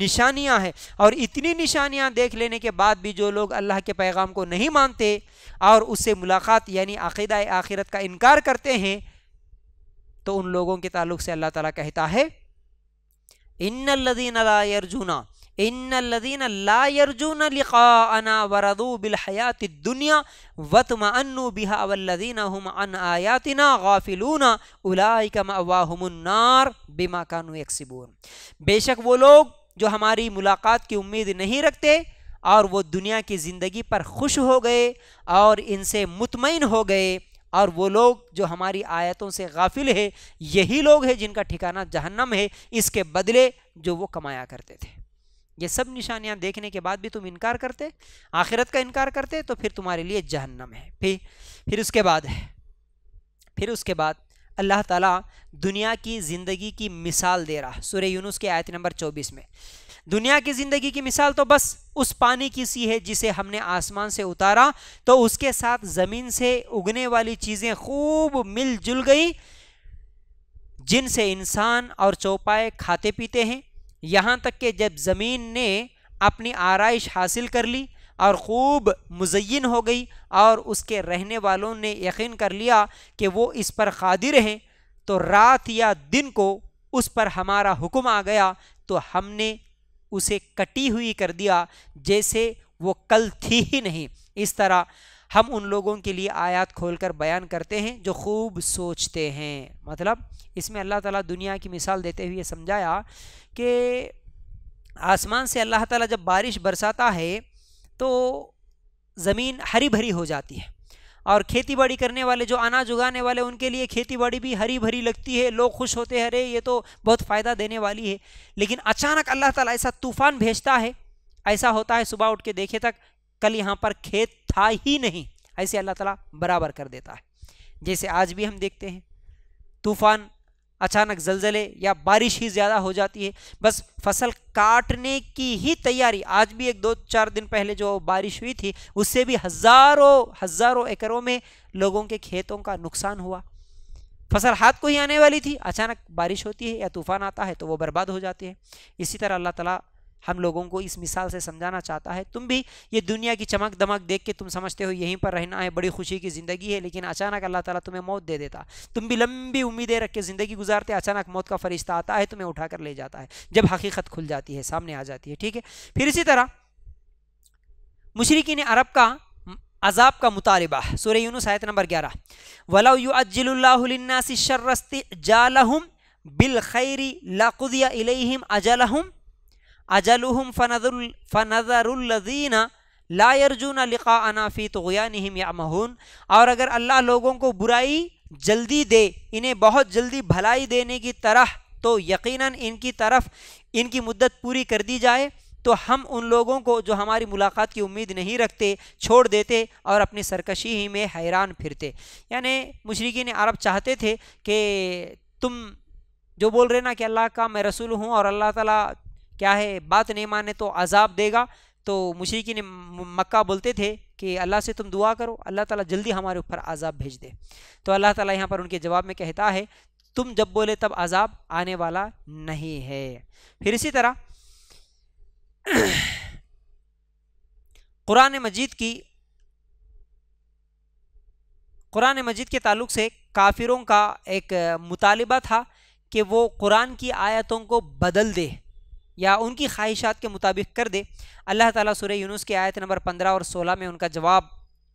Speaker 1: نشانیاں ہیں۔ اور اتنی نشانیاں دیکھ لینے کے بعد بھی جو لوگ اللہ کے پیغام کو نہیں مانتے اور اس سے ملاقات یعنی عقیدہ آخرت کا انکار کرتے ہیں، تو ان لوگوں کے تعلق سے اللہ تعالیٰ کہتا ہے ان الذین لا یرجون ان الذین لا یرجون لقاءنا ورضوا بالحیات الدنیا وطمأنوا بها والذین هم عن آیاتنا غافلون اولئک مأواہم النار بما كانوا یکسبون. بے شک وہ لوگ جو ہماری ملاقات کی امید نہیں رکھتے اور وہ دنیا کی زندگی پر خوش ہو گئے اور ان سے مطمئن ہو گئے، اور وہ لوگ جو ہماری آیتوں سے غافل ہے، یہی لوگ ہیں جن کا ٹھکانہ جہنم ہے، اس کے بدلے جو وہ کمایا کرتے تھے. یہ سب نشانیاں دیکھنے کے بعد بھی تم انکار کرتے، آخرت کا انکار کرتے، تو پھر تمہارے لیے جہنم ہے. پھر اس کے بعد اللہ تعالیٰ دنیا کی زندگی کی مثال دے رہا سورہ یونس کے آیت نمبر 24 میں. دنیا کی زندگی کی مثال تو بس اس پانی کی سی ہے جسے ہم نے آسمان سے اتارا تو اس کے ساتھ زمین سے اگنے والی چیزیں خوب مل جل گئی، جن سے انسان اور چوپائے کھاتے پیتے ہیں، یہاں تک کہ جب زمین نے اپنی آرائش حاصل کر لی اور خوب مزین ہو گئی اور اس کے رہنے والوں نے یقین کر لیا کہ وہ اس پر قادر ہیں، تو رات یا دن کو اس پر ہمارا حکم آ گیا تو ہم نے اسے کٹی ہوئی کر دیا جیسے وہ کل تھی ہی نہیں. اس طرح ہم ان لوگوں کے لیے آیات کھول کر بیان کرتے ہیں جو خوب سوچتے ہیں. مطلب اس میں اللہ تعالیٰ دنیا کی مثال دیتے ہوئے سمجھایا کہ آسمان سے اللہ تعالیٰ جب بارش برساتا ہے تو زمین ہری بھری ہو جاتی ہے، اور کھیتی باڑی کرنے والے جو اناج اگانے والے ان کے لیے کھیتی باڑی بھی ہری بھری لگتی ہے، لوگ خوش ہوتے ہیں، ارے یہ تو بہت فائدہ دینے والی ہے. لیکن اچانک اللہ تعالیٰ ایسا طوفان بھیجتا ہے، ایسا ہوتا ہے صبح اٹھ کے دیکھے تک کل یہاں پر کھیت تھا ہی نہیں، ایسے اللہ تعالیٰ برابر کر دیتا ہے. جیسے آج بھی ہم دیکھتے ہیں طوفان، اچانک زلزلے یا بارش ہی زیادہ ہو جاتی ہے، بس فصل کاٹنے کی ہی تیاری. آج بھی 2-4 دن پہلے جو بارش ہوئی تھی اس سے بھی ہزاروں ایکڑوں میں لوگوں کے کھیتوں کا نقصان ہوا. فصل ہاتھ کو ہی آنے والی تھی، اچانک بارش ہوتی ہے یا طوفان آتا ہے تو وہ برباد ہو جاتے ہیں. اسی طرح اللہ تعالیٰ ہم لوگوں کو اس مثال سے سمجھانا چاہتا ہے. تم بھی یہ دنیا کی چمک دمک دیکھ کے تم سمجھتے ہو یہیں پر رہنا ہے، بڑی خوشی کی زندگی ہے، لیکن اچانک اللہ تعالیٰ تمہیں موت دے دیتا. تم بھی لمبی امیدیں رکھ کے زندگی گزارتے، اچانک موت کا فرشتہ آتا ہے، تمہیں اٹھا کر لے جاتا ہے جب حقیقت کھل جاتی ہے، سامنے آ جاتی ہے. ٹھیک ہے. پھر اسی طرح مشرکین عرب کا عذاب کا مطالبہ، سورہ یونس آیت نمبر 11، وَلَوْ يُعَجِّلُ اللَّهُ لِلنَّاسِ الشَّرَّ اسْتِعْجَالَهُمْ بِالْخَيْرِ لَقُضِيَ إِلَيْهِمْ أَجَلُهُمْ فَنَذَرُ الَّذِينَ لَا يَرْجُونَ لِقَاءَنَا فِي طُغْيَانِهِمْ يَعْمَهُونَ. اور اگر اللہ لوگوں کو برائی جلدی دے، انہیں بہت جلدی بھلائی دینے کی طرح، تو یقیناً ان کی طرف ان کی مدت پوری کر دی جائے تو ہم ان لوگوں کو جو ہماری ملاقات کی امید نہیں رکھتے چھوڑ دیتے اور اپنی سرکشی ہی میں حیران پھرتے. یعنی مشرکین عرب چاہتے تھے کہ تم جو بول رہے نا کہ اللہ کا میں رسول ہوں اور اللہ تعالیٰ کیا ہے بات نہیں مانے تو عذاب دے گا، تو مشرکین مکہ بولتے تھے کہ اللہ سے تم دعا کرو اللہ تعالیٰ جلدی ہمارے اوپر عذاب بھیج دے. تو اللہ تعالیٰ یہاں پر ان کے جواب میں کہتا ہے تم جب بولے تب عذاب آنے والا نہیں ہے. پھر اسی طرح قرآن مجید کے تعلق سے کافروں کا ایک مطالبہ تھا کہ وہ قرآن کی آیتوں کو بدل دے یا ان کی خواہشات کے مطابق کر دے. اللہ تعالیٰ سورہ یونس کے آیت نمبر 15 اور 16 میں ان کا جواب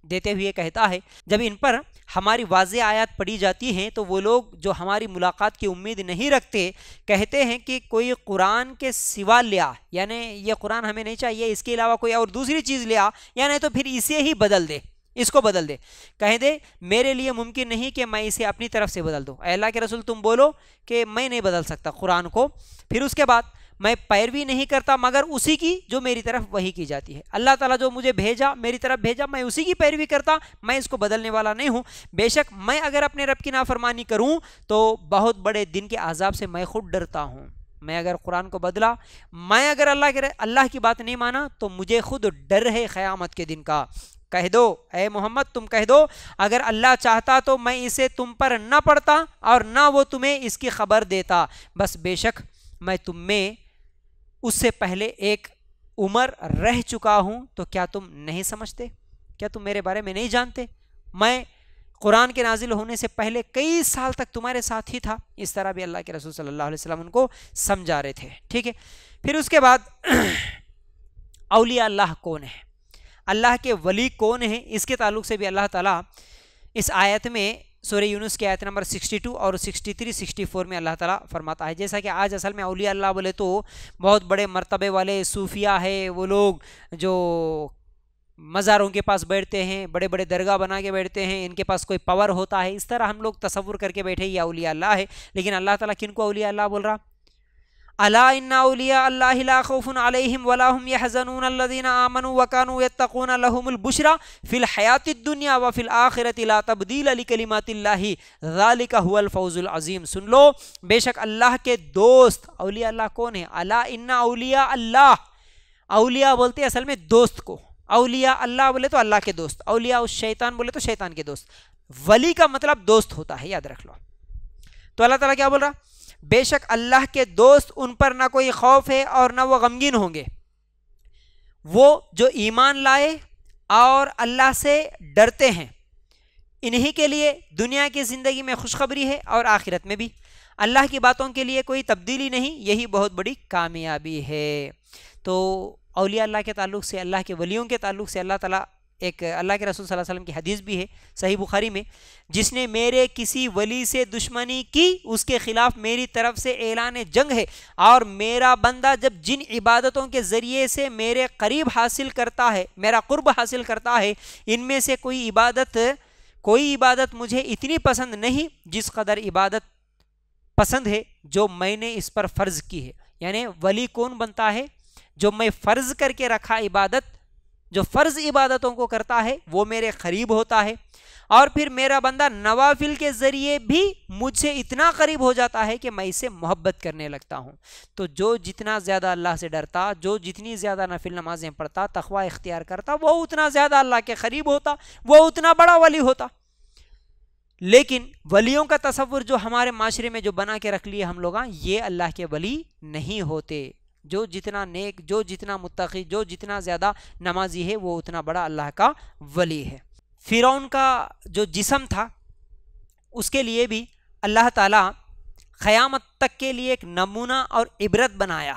Speaker 1: دیتے ہوئے کہتا ہے جب ان پر ہماری واضح آیات پڑھی جاتی ہیں تو وہ لوگ جو ہماری ملاقات کی امید نہیں رکھتے کہتے ہیں کہ کوئی قرآن کے سوا لیا، یعنی یہ قرآن ہمیں نہیں چاہیے، اس کے علاوہ کوئی اور دوسری چیز لیا، یا نہیں تو پھر اسے ہی بدل دے، اس کو بدل دے. کہہ دے میرے لیے ممکن نہیں کہ میں اسے اپنی طرف سے بدل دوں. اے اللہ کے رسول تم بولو کہ میں نہیں بدل سکتا قرآن کو. پھر اس کے بعد میں پیروی نہیں کرتا مگر اسی کی جو میری طرف وحی کی جاتی ہے. اللہ تعالیٰ جو مجھے بھیجا، میری طرف بھیجا، میں اسی کی پیروی کرتا، میں اس کو بدلنے والا نہیں ہوں. بے شک میں اگر اپنے رب کی نافرمانی کروں تو بہت بڑے دن کے عذاب سے میں خود ڈرتا ہوں. میں اگر قرآن کو بدلا، میں اگر اللہ کی بات نہیں مانا تو مجھے خود ڈر ہے قیامت کے دن کا. کہہ دو اے محمد، تم کہہ دو اگر اللہ چاہتا تو میں اسے تم پر نہ پڑھتا اور نہ وہ تمہیں اس کی خبر دیتا. بس بے شک میں تم میں اس سے پہلے ایک عمر رہ چکا ہوں، تو کیا تم نہیں سمجھتے؟ کیا تم میرے بارے میں نہیں جانتے؟ میں قرآن کے نازل ہونے سے پہلے کئی سال تک تمہارے ساتھ ہی تھا. اس طرح بھی اللہ کے رسول صلی اللہ علیہ وسلم ان کو سمجھا رہے تھے. ٹھیک ہے. پھر اس کے بعد اولیاء اللہ کون ہے, اللہ کے ولی کون ہیں, اس کے تعلق سے بھی اللہ تعالیٰ اس آیت میں سورہ یونس کی آیت نمبر 62 اور 63 64 میں اللہ تعالیٰ فرماتا ہے. جیسا کہ آج اصل میں اولیاء اللہ بولے تو بہت بڑے مرتبے والے صوفیہ ہے, وہ لوگ جو مزاروں کے پاس بیٹھتے ہیں, بڑے بڑے درگاہ بنا کے بیٹھتے ہیں, ان کے پاس کوئی پاور ہوتا ہے, اس طرح ہم لوگ تصور کر کے بیٹھے یہ اولیاء اللہ ہے. لیکن اللہ تعالیٰ کن کو اولیاء اللہ بول رہا؟ الا ان اولیاء اللہ لا خوف علیہم ولا هم يحزنون الذين آمنوا وكانوا يتقون لهم البشرى في الحیاۃ الدنیا وفي الآخرۃ لا تبدیل لکلمات اللہ ذلک هو الفوز العظیم. سن لو, بے شک اللہ کے دوست اولیاء اللہ کون ہیں؟ الا ان اولیاء اللہ, اولیاء بولتے ہیں اصل میں دوست کو, اولیاء اللہ بولے تو اللہ کے دوست, اولیاء الشیطان بولے تو شیطان کے دوست. ولی کا مطلب دوست ہوتا ہے, یاد رکھ لو. تو اللہ تعالیٰ کیا بول رہا؟ بے شک اللہ کے دوست ان پر نہ کوئی خوف ہے اور نہ وہ غمگین ہوں گے, وہ جو ایمان لائے اور اللہ سے ڈرتے ہیں, انہی کے لیے دنیا کی زندگی میں خوشخبری ہے اور آخرت میں بھی. اللہ کی باتوں کے لیے کوئی تبدیلی نہیں, یہی بہت بڑی کامیابی ہے. تو اولیاء اللہ کے تعلق سے, اللہ کے ولیوں کے تعلق سے اللہ تعالیٰ ایک اللہ کے رسول صلی اللہ علیہ وسلم کی حدیث بھی ہے صحیح بخاری میں, جس نے میرے کسی ولی سے دشمنی کی اس کے خلاف میری طرف سے اعلان جنگ ہے, اور میرا بندہ جب جن عبادتوں کے ذریعے سے میرے قریب حاصل کرتا ہے, میرا قرب حاصل کرتا ہے, ان میں سے کوئی عبادت مجھے اتنی پسند نہیں جس قدر عبادت پسند ہے جو میں نے اس پر فرض کی ہے. یعنی ولی کون بنتا ہے؟ جو میں فرض کر کے رکھا عبادت, جو فرض عبادتوں کو کرتا ہے وہ میرے قریب ہوتا ہے, اور پھر میرا بندہ نوافل کے ذریعے بھی مجھ سے اتنا قریب ہو جاتا ہے کہ میں اسے محبت کرنے لگتا ہوں. تو جو جتنا زیادہ اللہ سے ڈرتا, جو جتنی زیادہ نفل نمازیں پڑھتا, تقوی اختیار کرتا, وہ اتنا زیادہ اللہ کے قریب ہوتا, وہ اتنا بڑا ولی ہوتا. لیکن ولیوں کا تصور جو ہمارے معاشرے میں جو بنا کے رکھ لیے ہم لوگ, یہ اللہ کے ولی نہیں ہوتے. جو جتنا نیک, جو جتنا متقی, جو جتنا زیادہ نمازی ہے, وہ اتنا بڑا اللہ کا ولی ہے. فرعون کا جو جسم تھا اس کے لیے بھی اللہ تعالیٰ قیامت تک کے لیے ایک نمونہ اور عبرت بنایا.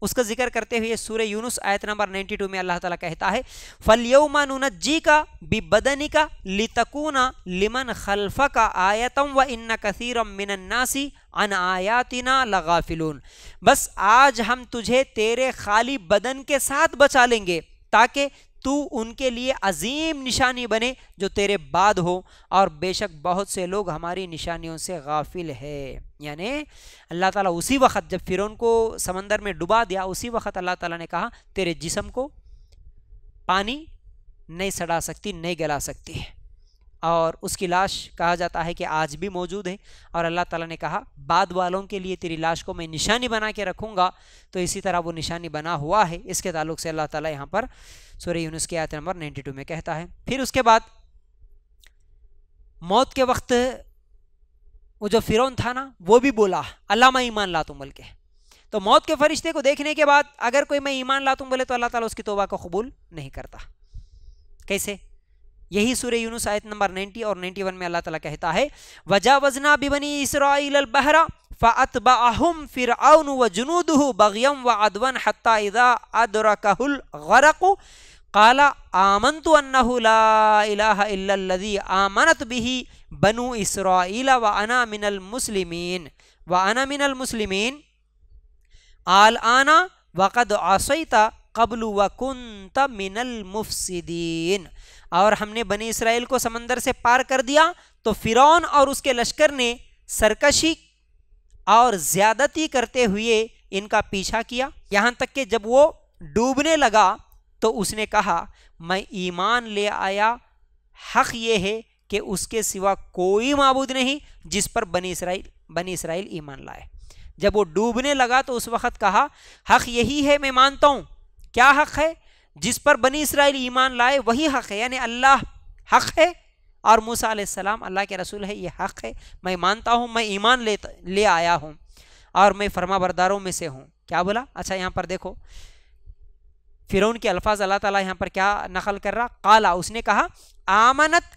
Speaker 1: اس کا ذکر کرتے ہوئے سورہ یونس آیت نمبر 92 میں اللہ تعالیٰ کہتا ہے فَالْيَوْمَ نُنَجِّيكَ بِبَدَنِكَ لِتَكُونَ لِمَنْ خَلْفَكَ آیَةً وَإِنَّ كَثِيرًا مِّنَ النَّاسِ عَنْ آیَاتِنَا لَغَافِلُونَ. بس آج ہم تجھے تیرے خالی بدن کے ساتھ بچا لیں گے تاکہ تو ان کے لیے عظیم نشانی بنے جو تیرے بعد ہو, اور بے شک بہت سے لوگ ہماری نشانیوں سے غافل ہے. یعنی اللہ تعالیٰ اسی وقت جب فرعون کو سمندر میں ڈبا دیا, اسی وقت اللہ تعالیٰ نے کہا تیرے جسم کو پانی نہیں سڑا سکتی, نہیں گلا سکتی ہے, اور اس کی لاش کہا جاتا ہے کہ آج بھی موجود ہے. اور اللہ تعالیٰ نے کہا بعد والوں کے لیے تیری لاش کو میں نشانی بنا کے رکھوں گا, تو اسی طرح وہ نشانی بنا ہوا ہے. اس کے تعلق سے اللہ تعالیٰ یہاں پر سورہ یونس کی آیت نمبر 92 میں کہتا ہے. پھر اس کے بعد موت کے وقت وہ جو فرعون تھا نا, وہ بھی بولا اللہ میں ایمان لاتا ہوں بول کے. تو موت کے فرشتے کو دیکھنے کے بعد اگر کوئی میں ایمان لاتا ہوں بولے تو اللہ تعالیٰ اس کی توبہ کو قبول نہیں کرتا. کیسے؟ یہی سورہ یونس آیت نمبر 90 اور 91 میں اللہ تعالیٰ کہتا ہے وَجَاوَزْنَا بِبَنِي إِسْرَائِيلَ الْبَحْرَ فَأَتْبَعَهُمْ فِرْعَوْنُ وَجُنُودُهُ بَغْيًا وَعَدْوًا حَتَّى إِذَا أَدْرَكَهُ الْغَرَقُ قَالَ آمَنْتُ أَنَّهُ لَا إِلَهَ إِلَّا الَّذِي آمَنَتْ بِهِ بَنُو إِسْرَائِيلَ وَأَنَا مِنَ الْمُسْلِمِينَ الْآنَ وَقَدْ عَصَيْتَ قَبْلُ وَكُنْتَ مِنَ الْمُفْسِدِينَ. اور ہم نے بنی اسرائیل کو سمندر سے پار کر دیا تو فرعون اور اس کے لشکر نے سرکشی اور زیادتی کرتے ہوئے ان کا پیچھا کیا, یہاں تک کہ جب وہ ڈوبنے لگا تو اس نے کہا میں ایمان لے آیا, حق یہ ہے کہ اس کے سوا کوئی معبود نہیں جس پر بنی اسرائیل ایمان لائے. جب وہ ڈوبنے لگا تو اس وقت کہا حق یہی ہے, میں مانتا ہوں. کیا حق ہے؟ جس پر بنی اسرائیل ایمان لائے وہی حق ہے. یعنی اللہ حق ہے اور موسیٰ علیہ السلام اللہ کے رسول ہے, یہ حق ہے. میں مانتا ہوں, میں ایمان لے آیا ہوں اور میں فرما برداروں میں سے ہوں. کیا بولا؟ اچھا یہاں پر دیکھو فرعون کے الفاظ اللہ تعالیٰ یہاں پر کیا نقل کر رہا. قالا, اس نے کہا آمنت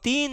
Speaker 1: 3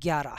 Speaker 1: 11